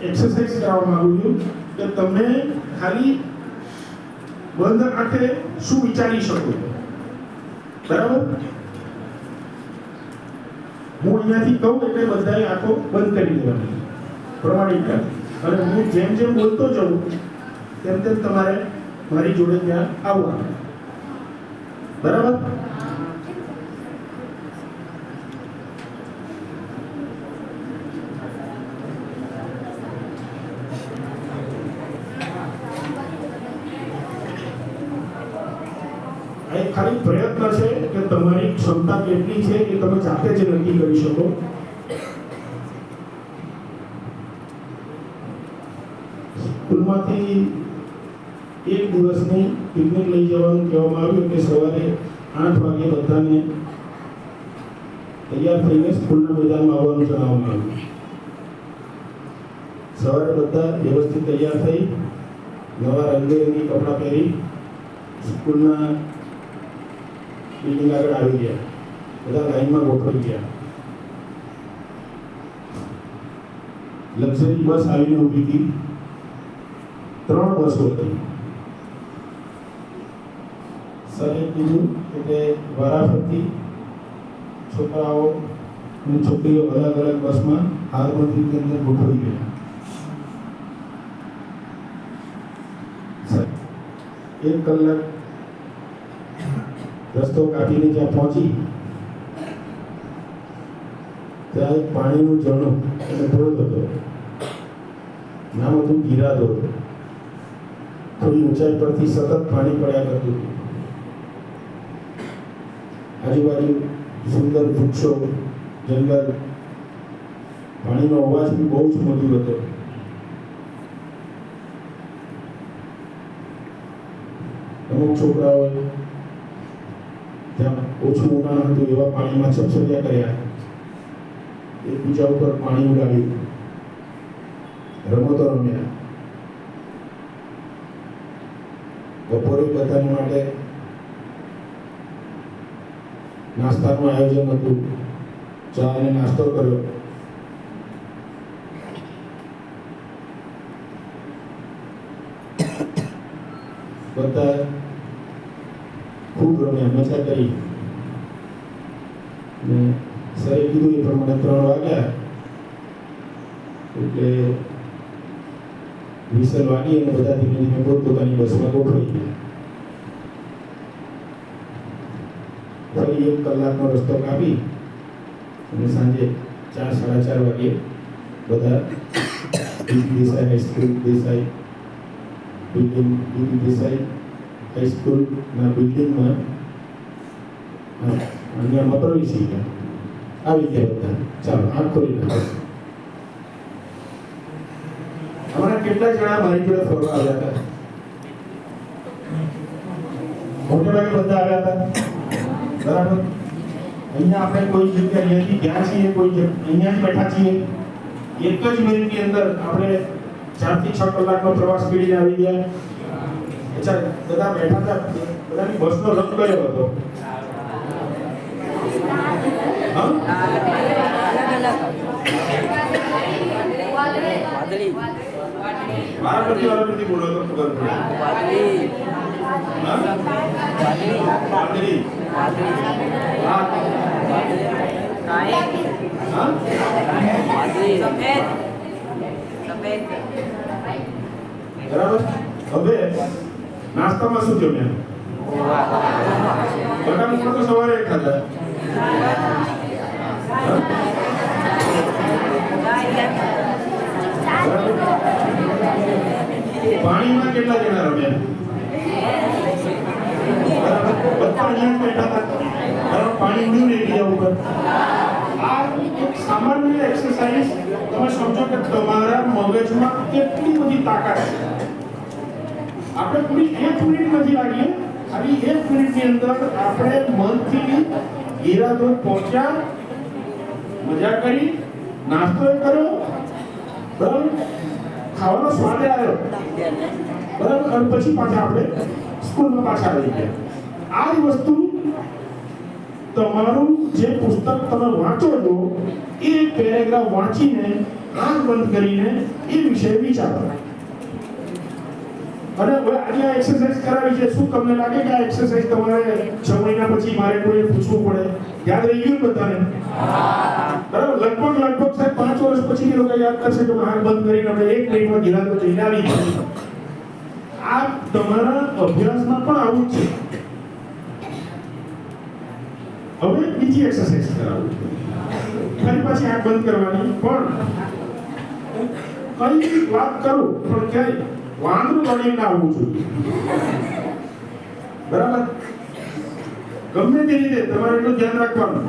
એક્સરસાઇઝ કરવા માંગુ છું કે તમે ખાલી બંધ આંખે શું વિચારી શકો. બરાબર? હું અહીંયાથી કહું એટલે બધાએ આંખો બંધ કરી દેવાની પ્રમાણિકતા. અને હું જેમ જેમ બોલતો જાઉં તેમ તેમ તમારે મારી જોડે ત્યાં આવવાનું. બરાબર? આ ખાલી પ્રયત્ન છે કે તમારી ક્ષમતા કેટલી છે એ તમે જાતે જ નક્કી કરી શકો. સ્કૂલમાંથી એક દિવસની પિકનિક લઈ જવાનું કહેવામાં આવ્યું કે સવારે 8 વાગે બધાને તૈયાર થઈને સ્કૂલના મેદાનમાં આવવાનું જણાવવામાં આવ્યું. સવારે બધા વ્યવસ્થિત તૈયાર થઈ નવા રંગબેરંગી કપડાં પહેરી સ્કૂલના બિલ્ડિંગ આગળ આવી ગયા. બધા લાઈનમાં ગોઠવાઈ ગયા. લક્ઝરી બસ આવીને ઊભી હતી. 3 બસો હતી. સરે કીધું કે વારાફરતી છોકરાઓ અને છોકરીઓ અલગ અલગ બસમાં હારમંદિરની અંદર ગોઠવાઈ ગયા. 1 કલાક રસ્તો કાપીને જ્યાં પહોંચી ત્યાં એક પાણીનું ઝરણું અને ધોધ હતો. નામ હતું ગીરા ધોધ. થોડી ઊંચાઈ પરથી સતત પાણી પડ્યા કરતું હતું. આજુબાજુ સુંદર વૃક્ષો, જંગલ, પાણીનો અવાજ બી બહુ જ મધુર હતો. અમુક છોકરાઓ ત્યાં ઓછું ઉનાળું હતું એવા પાણીમાં છપછપિયા કર્યા, એકબીજા ઉપર પાણી ઉડાવ્યું, રમતો રમ્યા. બપોરે બધાને માટે નાસ્તાનું આયોજન હતું. ચા અને નાસ્તો કર્યો. બધા ખૂબ રમ્યા, મજા કરી. ને સરે કીધું એ પ્રમાણે 3 વાગ્યા એટલે વિસલ વાગી અને બધા ધીમે ધીમે પોતપોતાની બસમાં ગોઠવાઈ ગયા. ફરી 1 કલાકનો રસ્તો કાપી અને સાંજે 4, 4:30 વાગે બધા દેસાઈ હાઈસ્કૂલ, દેસાઈ બિલ્ડિંગ, દેસાઈ હાઈસ્કૂલના બિલ્ડિંગમાં અહીંયા પ્રવેશી ગયા. આવી ગયા બધા. ચાલો આંખ ખોલી નાખો. અમારા કેટલા જણા મારી જોડે ફરવા આવ્યા હતા? મોટે ભાગે બધા આવ્યા હતા. બરાબર? અહીંયા આપણે કોઈ જગ્યા અહીંયાથી ગયા છીએ, કોઈ અહીંયા જ બેઠા છીએ. 1 જ મિનિટની અંદર આપણે 4 થી 6 કલાકનો પ્રવાસ કરીને આવી ગયા. અચ્છા, બધા બેઠા હતા. બધાની બસનો રંગ કયો હતો? વારાફરતી બોલો તો ખબર પડે. વાદળી. બરાબર. હવે નાસ્તામાં શું જમ્યા? બટાકા તો સવારે ખાધા. પાણીમાં કેટલા જણા રમ્યા? બધા અહીંયા બેઠા હતા. પાણી ઉડ્યું ને એકબીજા ઉપર. આ એક સામાન્ય એક્સરસાઇઝ. તમે સમજો કે તમારા મગજમાં કેટલી બધી તાકાત છે. આપણે પૂરી 1 મિનિટ નથી લાગી. ખાલી 1 મિનિટની અંદર આપણે મનથી ઈરાદો પહોંચ્યા, મજા કરી, નાસ્તો કર્યો, બરાબર, ખાવાનો સ્વાદ આવ્યો, બરાબર, અને પછી પાછા આપણે સ્કૂલમાં પાછા આવી ગયા. આ જ વસ્તુ તમારું જે પુસ્તક તમે વાંચો છો એ પેરેગ્રાફ વાંચીને આંખ બંધ કરીને એ વિશે વિચારો. અને હવે આજે આ એક્સરસાઇઝ કરાવી છે. શું તમને લાગે કે આ એક્સરસાઇઝ તમારે 6 મહિના પછી મારે કોઈ પૂછવું પડે? યાદ રહી ગયું બધાને? બરાબર. લગભગ સાહેબ 5 વર્ષ પછી એ લોકો યાદ કરશે કે આંખ બંધ કરીને આપણે 1 મિનિટમાં ગિરાતો જઈને આવી ગયા. આ તમારા અભ્યાસમાં પણ આવું જ છે. હવે બીજી એક્સરસાઇઝ કરાવું. ફરી પાછી આંખ બંધ કરવાની. પણ કઈ વાત કરું પણ ક્યાંય વાંદરું દોડીને ના આવવું જોઈએ. બરાબર. ગમે તે રીતે તમારે એટલું ધ્યાન રાખવાનું.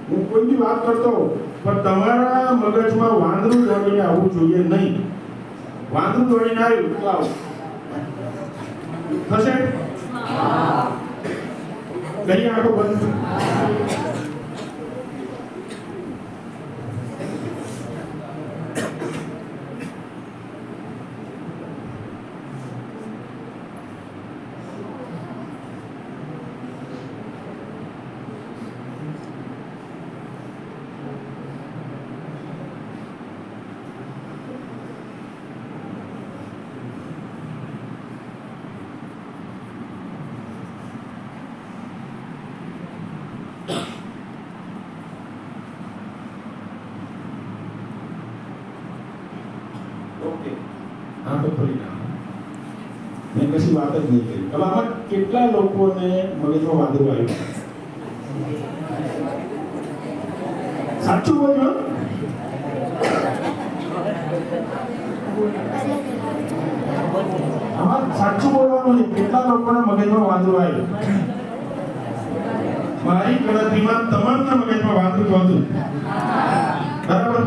હું કોઈ બી વાત કરતો પણ તમારા મગજમાં વાંદરું દોડીને આવવું જોઈએ નહીં. વાંદરું દોડીને આવ્યું તો આવો થશે. કરી આંખો બંધ. ઓકે. હા તો ફરી મેં કશી વાત જ નહીં કરી. હવે આમાં કેટલા લોકોને મગજમાં વાંદરું આવ્યું? સાચું બોલ્યો? આમાં સાચું બોલવાનું છે. કેટલા લોકોના મગજમાં વાંદરું આવ્યું? મારી ગણતરીમાં તમામના મગજમાં વાંદરું હતું. બરાબર.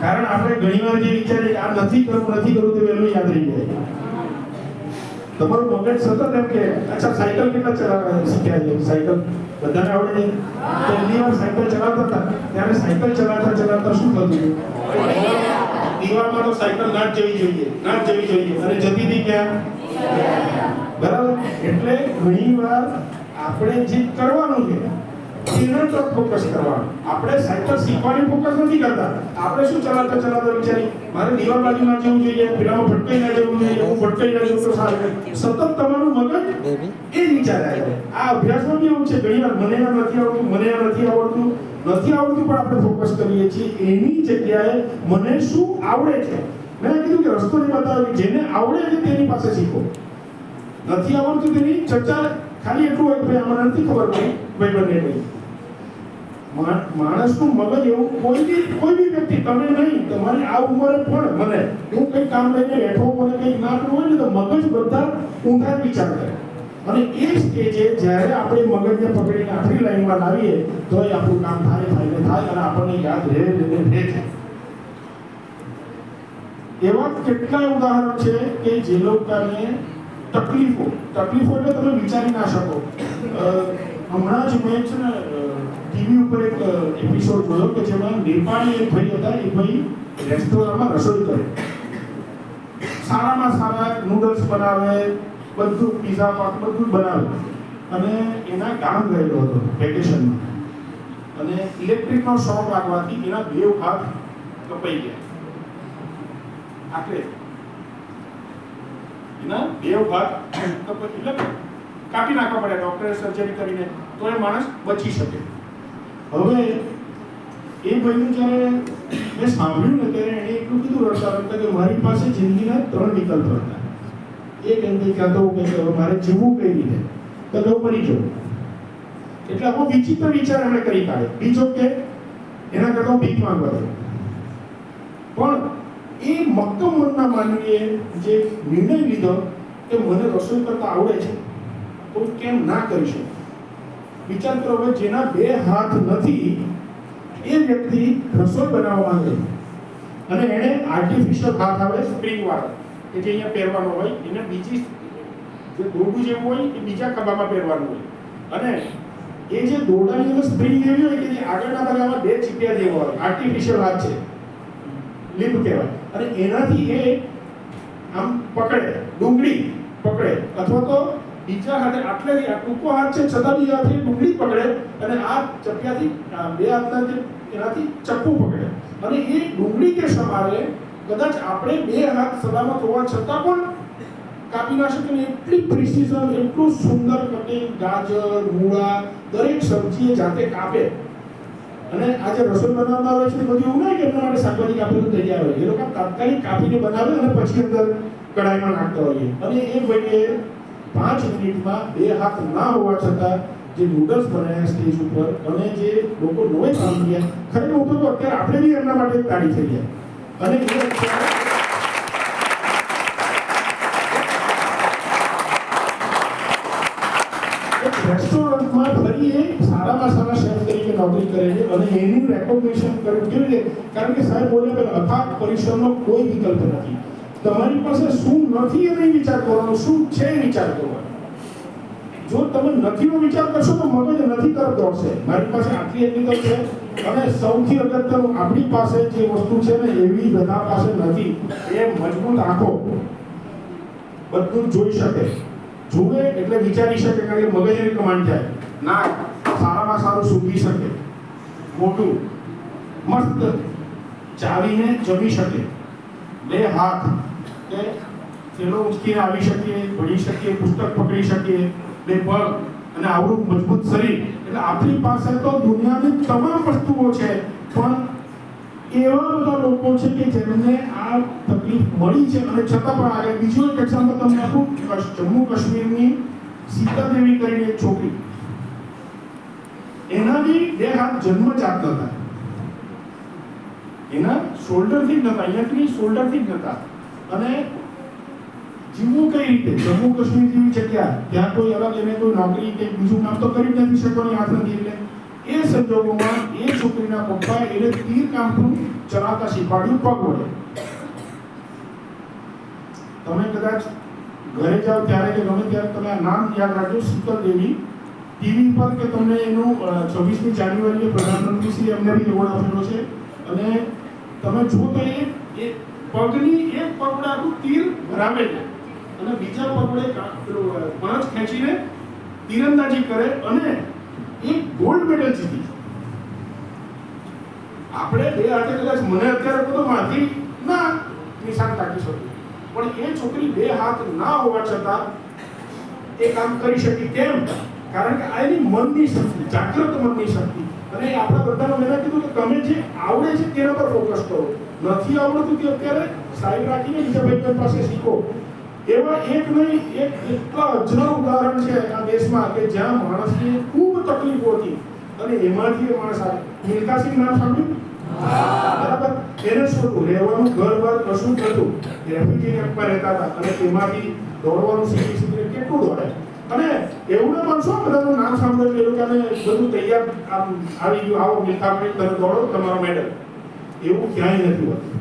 કારણ આપણે ઘણીવાર જે વિચારીએ આ નથી કરવું તે વહેલું યાદ રહી જાય. તમારું મગજ સતત એમ કે અચ્છા સાયકલ કેટલા ચલાવવા શીખ્યા છે? સાયકલ બધાને આવડે છે? પહેલી વાર સાયકલ ચલાવતા હતા ત્યારે સાયકલ ચલાવતા શું થતું હતું? દીવામાં તો સાયકલ ના જ જવી જોઈએ અને જતી હતી ક્યાં? બરાબર. એટલે ઘણીવાર આપણે જે કરવાનું છે એના પર ફોકસ કરવાનું. આપણે સાયકલ શીખવાની ફોકસ નથી કરતા. આપણે શું ચલાવતા વિચારી મારે દીવા બાજુ ના જવું જોઈએ, પેલામાં ભટકાઈ ના જવું જોઈએ, હું ભટકાઈ ના જવું તો સારું. સતત તમારું મગજ એ વિચાર્યા કરે. આ અભ્યાસમાં બી એવું છે. ઘણીવાર મને આ નથી આવડતું પણ આપણે ફોકસ કરીએ છીએ. એની જગ્યાએ મને શું આવડે છે. મેં કીધું કે રસ્તો નહીં બતાવ્યો. જેને આવડે છે તેની પાસે શીખો. નથી આવડતું તેની ચર્ચા ખાલી એટલું હોય કે ભાઈ આમાં નથી ખબર પડી ભાઈ બંને નહીં. માણસનું મગજ એવું કોઈ બી વ્યક્તિ, તમે નહીં, તમારી આ ઉંમરે પણ મને હું કંઈક કામ લઈને બેઠો મને કંઈક ના કરવું હોય ને તો મગજ બધા ઊંધા વિચાર કરે. અને એ સ્ટેજે જ્યારે આપણે મગજને પકડીને આપણી લાઈનમાં લાવીએ તો એ આપણું કામ થાય અને આપણને યાદ રહે છે. એવા કેટલાય ઉદાહરણ છે કે જે લોકોને તકલીફો એટલે તમે વિચારી ના શકો. હમણાં જ મેં છે ને ટીવી ઉપર એક એપિસોડ જોયો કે જેમાં નેપાળી એક ભાઈ હતા. એ ભાઈ રેસ્ટોરન્ટમાં રસોઈ કરે, સારામાં સારા નૂડલ્સ બનાવે, બધું પીઝા પાક બધું બનાવે. અને એના ગામ ગયેલો હતો વેકેશનમાં અને ઇલેક્ટ્રિકનો શોક લાગવાથી એના 2 હાથ કપાઈ ગયા. આટલે એના બે ભાગ એટલે કાપી નાખવા પડે ડોક્ટરે સર્જરી કરીને, તો એ માણસ બચી શકે. હવે એ ભાઈનું જ્યારે મેં સાંભળ્યું ને ત્યારે એણે એટલું કીધું રડતા રડતા કે મારી પાસે જિંદગીના 3 વિકલ્પ હતા. એક એમ કે ક્યાં તો મારે જીવવું કઈ રીતે, તો હું મરી જાઉં. એટલે આવો વિચિત્ર વિચાર એમણે કરી કાઢ્યો. બીજો કે એના કરતા ભીખ માંગવા દો. પણ એ મક્કમ મનના માનવીએ જે નિર્ણય લીધો કે મને રસોઈ કરતા આવડે છે તો કેમ ના કરી શકું. વિચાર કરો, હવે જેના 2 હાથ નથી એ વ્યક્તિ રસોઈ બનાવવા માંગે અને એને આર્ટિફિશિયલ હાથ આવે સ્પ્રિંગ વાળો કે જે અહીંયા પહેરવાનો હોય, એને બીજી જે દોરડું જેવું હોય એ બીજા ખભામાં પહેરવાનું હોય, અને એ જે દોરડાની અંદર સ્પ્રિંગ એવી હોય કે જે આગળના ભાગમાં 2 ચીપિયા જેવો હોય, આર્ટિફિશિયલ હાથ છે, લિપ કહેવાય, અને એનાથી એ આમ પકડે, ડુંગળી પકડે, અથવા તો બીજા હાથે આટલેથી આ ટૂંકો હાથ છે છતાં બીજા હાથે ડુંગળી પકડે, અને આ ચપિયાથી 2 હાથના જે એનાથી ચપ્પુ પકડે, અને એ ડુંગળી કે સમારે કદાચ આપણે 2 હાથ સલામત હોવા છતાં પણ કાપી ના શકે. એટલી પ્રિસિઝન, એટલું સુંદર કટિંગ, ગાજર, મૂળા, દરેક સબ્જી એ જાતે કાપે. અને આ જે રસોઈ બનાવતા હોય છે બધું એવું નહીં કે એમના માટે શાકભાજી કાપીને તૈયાર હોય, એ લોકો તાત્કાલિક કાપીને બનાવે અને પછી અંદર કઢાઈમાં નાખતા હોઈએ. અને એ ભાઈએ 5 મિનિટમાં 2 હાથ ના હોવા છતાં જે નૂડલ્સ બનાવ્યા સ્ટેજ ઉપર, અને જે લોકો નોય કામ કર્યા, ખરેખર હું તો અત્યારે આપણે બી એમના માટે તાળી થઈ ગયા. અને રેસ્ટોરન્ટમાં ફરી એ સારામાં સારા શેફ તરીકે નોકરી કરે છે, અને એનું રેકોગ્નિશન કર્યું કેવી રીતે? કારણ કે સાહેબ બોલ્યા કે અથાગ પરિશ્રમનો કોઈ વિકલ્પ નથી. તમારી પાસે શું નથી એ નહીં વિચાર કરવાનો, શું છે એ વિચાર કરવાનો. જો તમે નથીનો વિચાર કરશો તો મગજ નથી તરફ દોડશે. મારી પાસે આટલી એટલી તો છે, અને સૌથી અગત્યનું આપણી પાસે જે વસ્તુ છે ને એવી બધા પાસે નથી. એ મજબૂત આંખો બધું જોઈ શકે, જુએ એટલે વિચારી શકે, કારણ કે મગજની કમાન્ડ થાય. નાક સારામાં સારું સૂંઘી શકે, મોઢું મસ્ત ચાવીને જમી શકે, 2 હાથ કે થેલો ઉચકીને આવી શકીએ, ભણી શકીએ, પુસ્તક પકડી શકીએ, 2 પગ અને આવડું મજબૂત શરીર. એટલે આપણી પાસે તો દુનિયાની તમામ વસ્તુઓ છે, પણ એવા બધા લોકો છે કે જેમને આ તકલીફ મળી છે અને છતાં પણ આગળ. બીજું એક એક્ઝામ્પલ તમને આપું. જમ્મુ કાશ્મીરની સીતા દેવી કરીને એક છોકરી, એના બી 2 હાથ જન્મજાત નતા. એના શોલ્ડરથી જ નતા, અહીંયાથી શોલ્ડરથી જ નતા. અને જીવવું કઈ રીતે? જમ્મુ કાશ્મીર જેવી જગ્યા, ત્યાં કોઈ અલગ એને કોઈ નોકરી કે બીજું કામ તો કરી જ નથી શકવાની, હાથ નથી. એટલે એ સંજોગોમાં એ છોકરીના પપ્પાએ એને તીર કામનું ચલાવતા શીખવાડ્યું પગ વડે. તમે કદાચ ઘરે જાઓ ત્યારે કે ગમે ત્યારે તમે આ નામ યાદ રાખજો, શીતલ દેવી. ટીવી પર કે તમને એનું 26મી જાન્યુઆરીએ પ્રધાનમંત્રીશ્રી એમને બી એવોર્ડ આપેલો છે. અને તમે જુઓ તો એ પગની એક પગ વડે આખું તીર ભરાવે છે, અને બીજા પગ વડે પંચ ખેંચીને તીરંદાજી કરે, અને એક ગોલ્ડ મેડલ જીતી. આપણે 2 હાથે કદાચ મને અત્યારે તો માથી ના નિશાન કાઢી શકું, પણ એ છોકરી 2 હાથ ના હોવા છતાં એ કામ કરી શકી. કેમ? કારણ કે આ એની મનની શક્તિ, જાગૃત મનની શક્તિ. અને આપણા બધાને મેં કીધું કે તમે જે આવડે છે તેના પર ફોકસ કરો, નથી આવડતું તે અત્યારે સાઈડ રાખીને બીજા ભાઈ પાસે શીખો. એવા એક નહીં એક એટલા હજારો ઉદાહરણ છે આ દેશમાં કે જ્યાં માણસને ખૂબ તકલીફો હતી અને એમાંથી એ માણસ આવે. મિલ્ખા સિંહ નામ સાંભળ્યું? બરાબર. એને શું હતું? રહેવાનું ઘર-બાર કશું જ નતું, રેફ્યુજી કેમ્પમાં રહેતા હતા, અને તેમાંથી દોડવાનું શીખી કેટલું દોડે. અને એવું ના માનશો, બધાનું નામ સાંભળે એ લોકોને બધું તૈયાર આમ આવી ગયું, આવો મિલ્ખાભાઈ તમે દોડો તમારો મેડલ, એવું ક્યાંય નથી હોતું.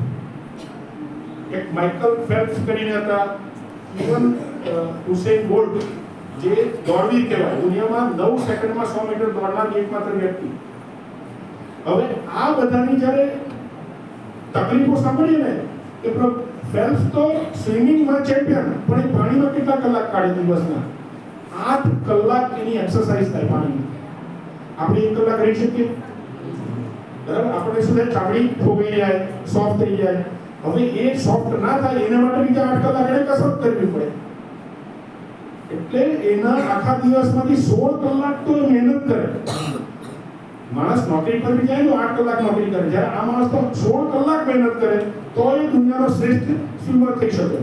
એક માઇકલ ફેલ્પ્સ કરીને હતા, ઇવન હુસેન બોલ્ટ જે દોડવીર કહેવાય, દુનિયામાં 9 સેકન્ડમાં 100 મીટર દોડનાર એકમાત્ર વ્યક્તિ. હવે આ બધાની જ્યારે તકલીફો સાંભળીએ ને કે ફેલ્પ્સ તો સ્વિમિંગમાં ચેમ્પિયન, પણ એ પાણીમાં કેટલા કલાક કાઢે દિવસના? 8 કલાક એની એક્સરસાઇઝ થાય પાણીમાં. આપણે 1 કલાક રહી શકીએ? બરાબર. આપણે શું થાય, ચામડી ફોગી જાય, સોફ્ટ થઈ જાય. હવે એ સોફ્ટ ના થાય એના માટે બીજા 8 કલાક એને કસરત કરવી પડે. એટલે એના આખા દિવસમાંથી 16 કલાક તો એ મહેનત કરે. માણસ નોકરી પર બી જાય તો 8 કલાક નોકરી કરે, જ્યારે આ માણસ તો 16 કલાક મહેનત કરે તો એ દુનિયાનો શ્રેષ્ઠ સ્વિમર થઈ શકે.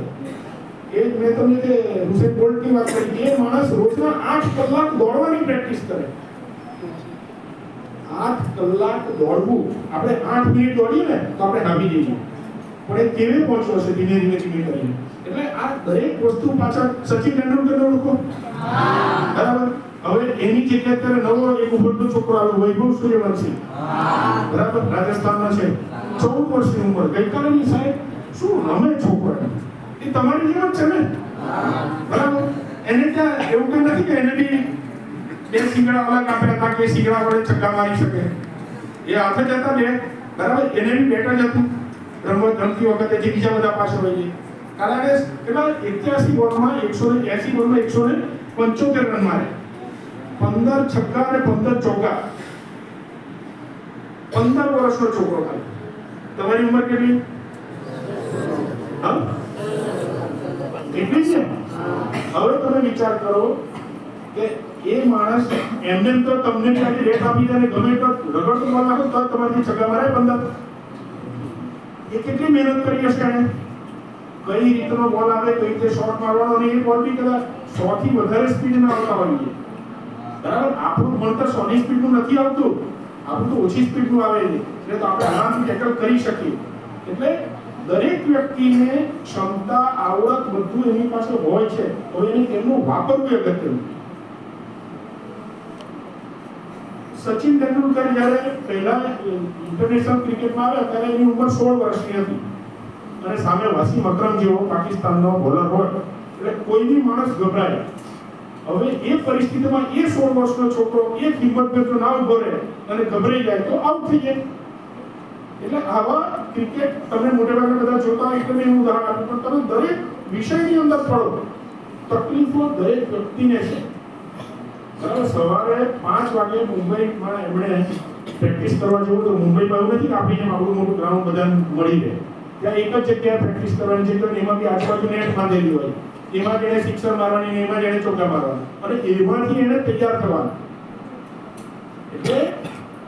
એ મેં તમને જે હુસેન બોલ્ટની વાત કરી, એ માણસ રોજના 8 કલાક દોડવાની પ્રેક્ટિસ કરે. 8 કલાક દોડવું, આપણે 8 મિનિટ દોડીએ ને તો આપણે નામી જઈએ, પણ એ કેવી પહોંચવો છે ધીમે ધીમે કરીને. એટલે આ દરેક વસ્તુ પાછળ સચિન તેંડુલકરને ઓળખો, બરાબર? હવે એની જગ્યાએ અત્યારે નવો એક ઉભરતો છોકરો આવ્યો, વૈભવ સૂર્યવંશી, બરાબર, રાજસ્થાનનો છે, 14 વર્ષની ઉંમર. ગઈકાલે સાહેબ શું રમે છોકરો, એ તમારી જેમ જ છે ને, બરાબર? એને ત્યાં એવું કંઈ નથી કે એને બી બે સિંગડા અલગ આપ્યા હતા કે સિંગડા વડે છક્કા મારી શકે. એ હાથે જ હતા બે, બરાબર? એને બી બેટ જ હતું રમતી વખતે, જે બીજા બધા પાસે હોય છે. કારણ કેટલા 81 બોલમાં 180 બોલમાં 175 રન મારે, 15 છક્કા અને 15 ચોગ્ગા. 15 વર્ષનો છોકરો ખાલી. તમારી ઉંમર કેટલી? હા, કેટલી છે? હવે તમે વિચાર કરો કે એ માણસ એમને તો તમને ક્યાંય રેટ આપી દે ને ગમે તો રગડતો બોલ નાખો તો તમારી છગ્ગા મારે 15. એ કેટલી મહેનત કરી હશે એને? કઈ રીતનો બોલ આવે, કઈ રીતે શોટ મારવાનો, અને એ બોલ બી કદાચ 100 થી વધારે સ્પીડમાં આવતા હોઈએ, બરાબર? આપણું ભણતર 100 ની સ્પીડનું નથી આવતું, આપણું તો ઓછી સ્પીડનું આવે છે, એટલે તો આપણે આરામથી ટેકલ કરી શકીએ. એટલે દરેક વ્યક્તિને ક્ષમતા, આવડત બધું એની પાસે હોય છે, તો એને કેમનું વાપરવું અગત્યનું. સચિન તેંડુલકર જ્યારે પહેલા ઇન્ટરનેશનલ ક્રિકેટમાં આવ્યા ત્યારે એની ઉંમર 16 વર્ષની હતી, અને સામે વસીમ અકરમ જેવો પાકિસ્તાનનો બોલર હોય એટલે કોઈ બી માણસ ગભરાય. હવે એ પરિસ્થિતિમાં એ 16 વર્ષનો છોકરો એક હિંમતભેર ના ઉભો રહે અને ગભરાઈ જાય તો આઉટ થઈ જાય. એટલે આવા ક્રિકેટ તમે મોટે ભાગે બધા જોતા હોય એટલે મેં ઉદાહરણ આપ્યું, પણ તમે દરેક વિષયની અંદર પડો, તકલીફો દરેક વ્યક્તિને છે, બરાબર? સવારે 5 વાગે મુંબઈમાં એમણે પ્રેક્ટિસ કરવા જવું તો મુંબઈમાં એવું નથી કે આપણી જેમ આપણું મોટું ગ્રાઉન્ડ બધાને મળી રહે. ત્યાં એક જ જગ્યાએ પ્રેક્ટિસ કરવાની છે, તો એમાં બી આજુબાજુ નેટ બાંધેલી હોય, એમાં જ એને સિક્સર મારવાની, એમાં જ એને ચોગ્ગા મારવાના, અને એમાંથી એને તૈયાર કરવાના. એટલે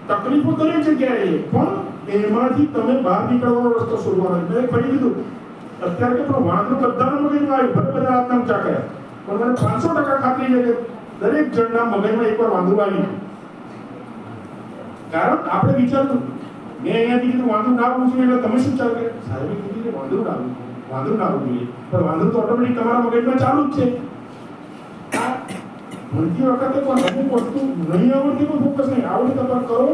તકલીફો દરેક જગ્યાએ, પણ એમાંથી તમે બહાર નીકળવાનો રસ્તો શોધવાનો. મેં ફરી કીધું અત્યારે કે પણ વાંધો બધાના મગજમાં આવ્યું, ભલે બધા હાથ નામ ચાક્યા, પણ મને 500% ખાતરી છે કે દરેક જણના મગજમાં એકવાર વાંધો આવ્યું. કારણ આપણે વિચારતું, મેં અહીંયાથી કીધું વાંધો ના આવવું જોઈએ, એટલે તમે શું ચાલ કરે? સાહેબે કીધું કે વાંધો ના આવવું જોઈએ, પણ વાંધો તો ઓટોમેટિક તમારા મગજમાં ચાલુ જ છે. ભણતી વખતે પણ અમુક વસ્તુ નહીં આવડતી પણ ફોકસ નહીં, આવડતા પર કરો,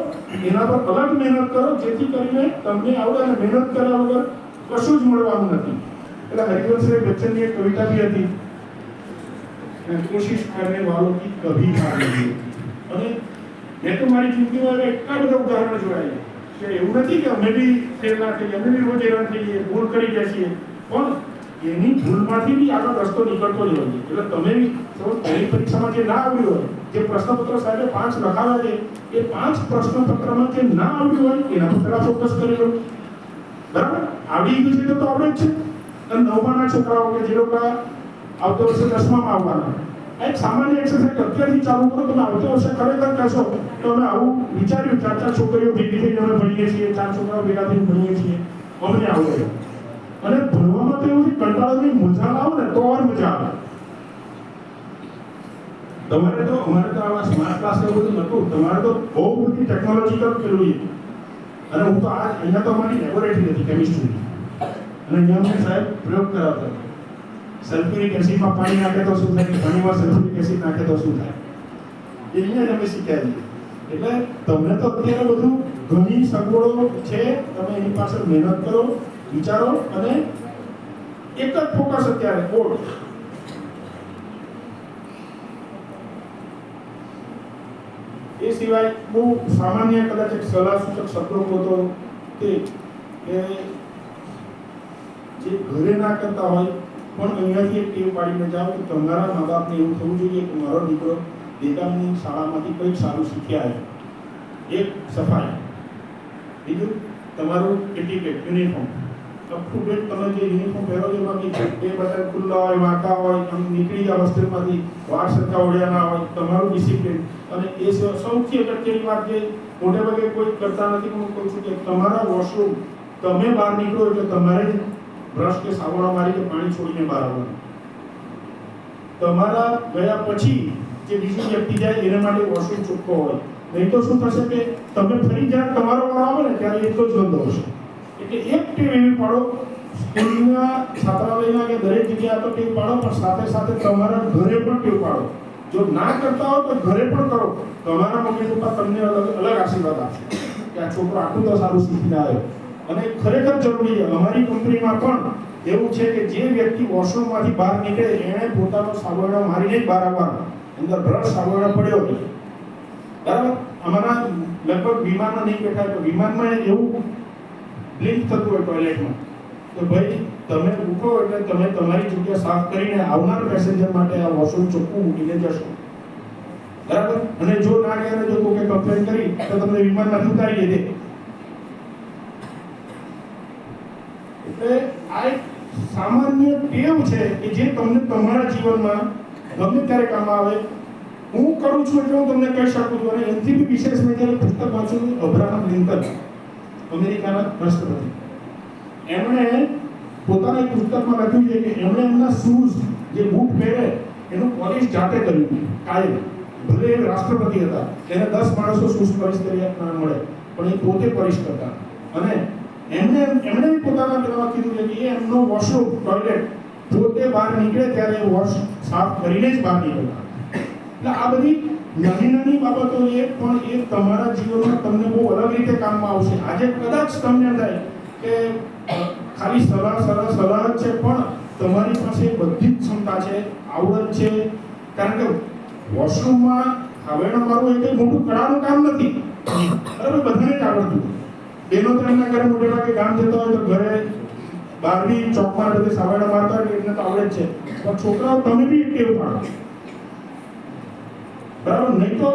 એના પર અલગ મહેનત કરો, જેથી કરીને તમને આવડે. અને મહેનત કર્યા વગર કશું જ મળવાનું નથી. એટલે હરિવંશ બચ્ચનની એક કવિતા બી હતી, કોશિશ કરને વાળો કી કભી હાર નહીં. અને મેં તો મારી જિંદગીમાં એટલા બધા ઉદાહરણો જોયા કે એવું નથી કે અમે બી ફેલ ના થઈએ, અમે બી રોજ હેરાન થઈએ, ભૂલ કરી બેસીએ, પણ એની ભૂલમાંથી બી આગળ રસ્તો નીકળતો જ હોય. એટલે તમે પહેલી પરીક્ષામાં જે ના આવ્યું હોય, જે પ્રશ્નપત્ર સાહેબે 5 લખાવ્યા છે, એ 5 પ્રશ્નપત્રમાં જે ના આવ્યું હોય એના પર પહેલા ફોકસ કરી લો, બરાબર? આવડી ગયું છે તો આવડે જ છે. અને 9માના છોકરાઓ કે જે લોકો આવતા વર્ષે 10મામાં આવવાના, એક સામાન્ય એક્સરસાઇઝ અત્યારથી ચાલુ કરો. તમે આવતા વર્ષે ખરેખર કહેશો તો અમે આવું વિચાર્યું, 4 છોકરીઓ ભેગી થઈને અમે ભણીએ છીએ, 4 છોકરાઓ ભેગા થઈને ભણીએ છીએ, અમને આવડે. અને ભણવામાં તો એવું કંટાળાની મજા લાવો ને તો ઓર મજા આવે. અમારે તો આવા સ્માર્ટ ક્લાસ ને બધું નહોતું, તમારે તો બહુ બધી ટેકનોલોજીકલ પેલું છે. અને હું તો અહીંયા તો અમારી લેબોરેટરી હતી કેમિસ્ટ્રી, અને અહીંયા અમે સાહેબ પ્રયોગ કરાવતા. સલ્ફ્યુરિક એસિડમાં પાણી નાખે તો શું થાય, પાણીમાં સલ્ફ્યુરિક એસિડ નાખે તો શું થાય, એ અહીંયા જ અમે શીખ્યા છીએ. એટલે તમને તો અત્યારે બધું ઘણી સગવડો છે, તમે એની પાછળ મહેનત કરો, વિચારો, અને એક જ ફોકસ અત્યારે કોડ. એ સિવાય બહુ સામાન્ય કદાચ એક સલાહ સૂચક શબ્દો હતો તે કે જે ઘરે ના કરતા હોય પણ અહીંયાથી એક ટેવ પાડીને જાઓ કે તમારા મા બાપને એવું થવું જોઈએ કે મારો દીકરો દેગામની શાળામાંથી કંઈક સારું શીખ્યા આવે. એક સફાઈ, બીજું તમારું એટીકેટ, યુનિફોર્મ, આખું બેટ તમે જે યુનિફોર્મ પહેરો છો એમાં બે બટન ખુલ્લા હોય, વાંકા હોય, આમ નીકળી ગયા હોસ્ટેલમાંથી, વાળ સરખા ઓળ્યા ના હોય, તમારું ડિસિપ્લિન. અને એ સૌથી અગત્યની વાત જે મોટે ભાગે કોઈ કરતા નથી, હું કહું છું કે તમારા વોશરૂમ તમે બહાર નીકળો એટલે તમારે બ્રશ કે સાબુણા મારી કે પાણી છોડીને બહાર આવવાનું. તમારા ગયા પછી જે બીજી વ્યક્તિ જાય એના માટે વોશરૂમ ચોખ્ખો હોય. નહીં તો શું થશે કે તમે ફરી જ્યારે તમારો વારો આવે ને ત્યારે એટલો જ ગંદો હશે. એટલે એક ટેવ એવી પાડો, સ્કૂલના છાત્રાલયના કે દરેક જગ્યાએ તો ટેવ પાડો, પણ સાથે સાથે તમારા ઘરે પણ ટેવ પાડો. જો ના કરતા હો તો ઘરે પણ કરો. તમારા મમ્મી પપ્પા તમને અલગ આશીર્વાદ આપશે કે આ છોકરો આટલું તો સારું શીખીને આવ્યો. અને ખરેખર જરૂરી છે. અમારી કંપનીમાં પણ એવું છે કે જે વ્યક્તિ વોશરૂમમાંથી બહાર નીકળે એણે પોતાનો સાબરણો મારીને જ બહાર આવવાનો. અંદર બ્રશ સાબરણો પડ્યો હોય, બરાબર. અમારા લગભગ વિમાનમાં નહીં બેઠા તો વિમાનમાં એવું બ્લિંક થતું હોય ટોયલેટમાં તો ભાઈ તમે ઉઠો એટલે તમે તમારી જગ્યા સાફ કરીને આવનાર પેસેન્જર માટે આ વોશરૂમ ચોખ્ખું મૂકીને જશો, બરાબર. અને જો ના કરે, જો કોઈ કમ્પ્લેન કરી તો તમને વિમાનમાંથી ઉતારી દે. એટલે આ એક સામાન્ય ટેવ છે કે જે તમને તમારા જીવનમાં ગમે ત્યારે કામ આવે. હું કરું છું એટલે હું તમને કહી શકું છું. અને એનાથી બી વિશેષ મેં જ્યારે પુસ્તક વાંચ્યું અબ્રાહમ લિંકન, અમેરિકાના રાષ્ટ્રપતિ, એમણે પોતાના એક પુસ્તકમાં લખ્યું છે કે એમણે એમના શૂઝ જે બૂટ પહેરે એનું પોલિશ જાતે કર્યું કાયમ. ભલે એ રાષ્ટ્રપતિ હતા, એને 10 માણસો શૂઝ પોલિશ કરી ના મળે, પણ એ પોતે પોલિશ કરતા. અને એમણે પોતાના પેલામાં કીધું છે કે એ એમનો વોશરૂમ ટોયલેટ પોતે બહાર નીકળે ત્યારે વોશ સાફ કરીને જ બહાર નીકળતા. એટલે આ બધી નાની બાબતો એ પણ એ તમારા જીવનમાં તમને બહુ અલગ રીતે કામમાં આવશે. આજે કદાચ તમને થાય કે ખાલી સલાહ જ છે, પણ તમારી પાસે બધી જ ક્ષમતા છે, આવડત છે. કારણ કે વોશરૂમમાં હાવેણો મારવું એ કંઈ મોટું કળાનું કામ નથી, બરાબર. બધાને જ આવડતું. બેનો તો એમના ઘરે મોટે ભાગે ગામ જતા હોય તો ઘરે બહારની ચોકમાં બધે સાવેડા મારતા હોય એટલે તો આવડે જ છે. પણ છોકરાઓ તમે બી ટેવ પાડો, બરાબર. નહીં તો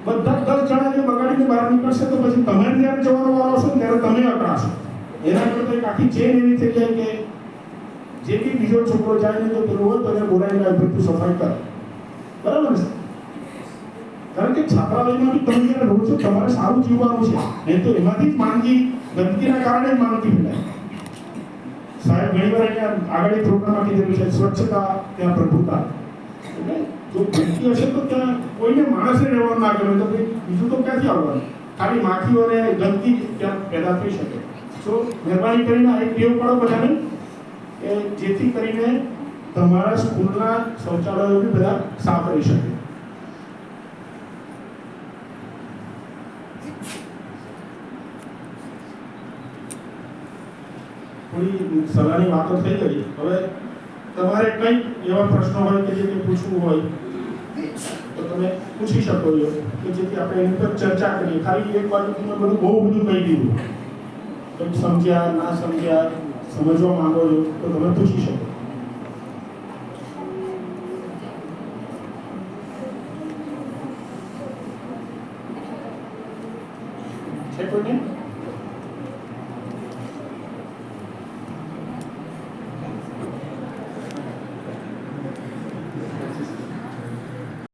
બધા 10 જણા જે બગાડીને બહાર નીકળશે તો પછી તમારે જ્યારે જવાનો વારો આવશે ને ત્યારે તમે અકળાશો. એના કરતાં એક આખી ચેન એવી થઈ જાય કે જે બી બીજો છોકરો જાય ને તો પેલો હોય તો એને બોલાવીને ભાઈ તું સફાઈ કર, બરાબર ને. કારણ કે છાત્રાલયમાં બી તમે જ્યારે રહો છો તમારે સારું જીવવાનું છે. નહીં તો એમાંથી જ માંદગી, ગંદકીના કારણે જ માંદગી ફેલાય. સાહેબ ઘણીવાર અહીંયા આગળ પ્રોગ્રામમાં કીધેલું છે સ્વચ્છતા ત્યાં પ્રભુતા. એટલે જો ગંદકી હશે તો ત્યાં કોઈને માણસે રહેવાનું ના ગમે તો બીજું તો ક્યાંથી આવવાનું. ખાલી માખીઓ અને ગંદકી ત્યાં પેદા થઈ શકે. તો મહેરબાની કરીને એક ટેવ પાડો બધાને કે જેથી કરીને તમારા સ્કૂલના શૌચાલયો બી બધા સાફ રહી શકે. થોડી સલાહની વાતો થઈ ગઈ. હવે તમારે કંઈક એવા પ્રશ્નો હોય કે જે પૂછવું હોય તો તમે પૂછી શકો છો કે જેથી આપણે એની પર ચર્ચા કરીએ. ખાલી એક બાજુ તમે બધું બહુ બધું કહી દીધું, કંઈક સમજ્યા ના સમજ્યા, સમજવા માંગો છો તો તમે પૂછી શકો. છે કોઈને?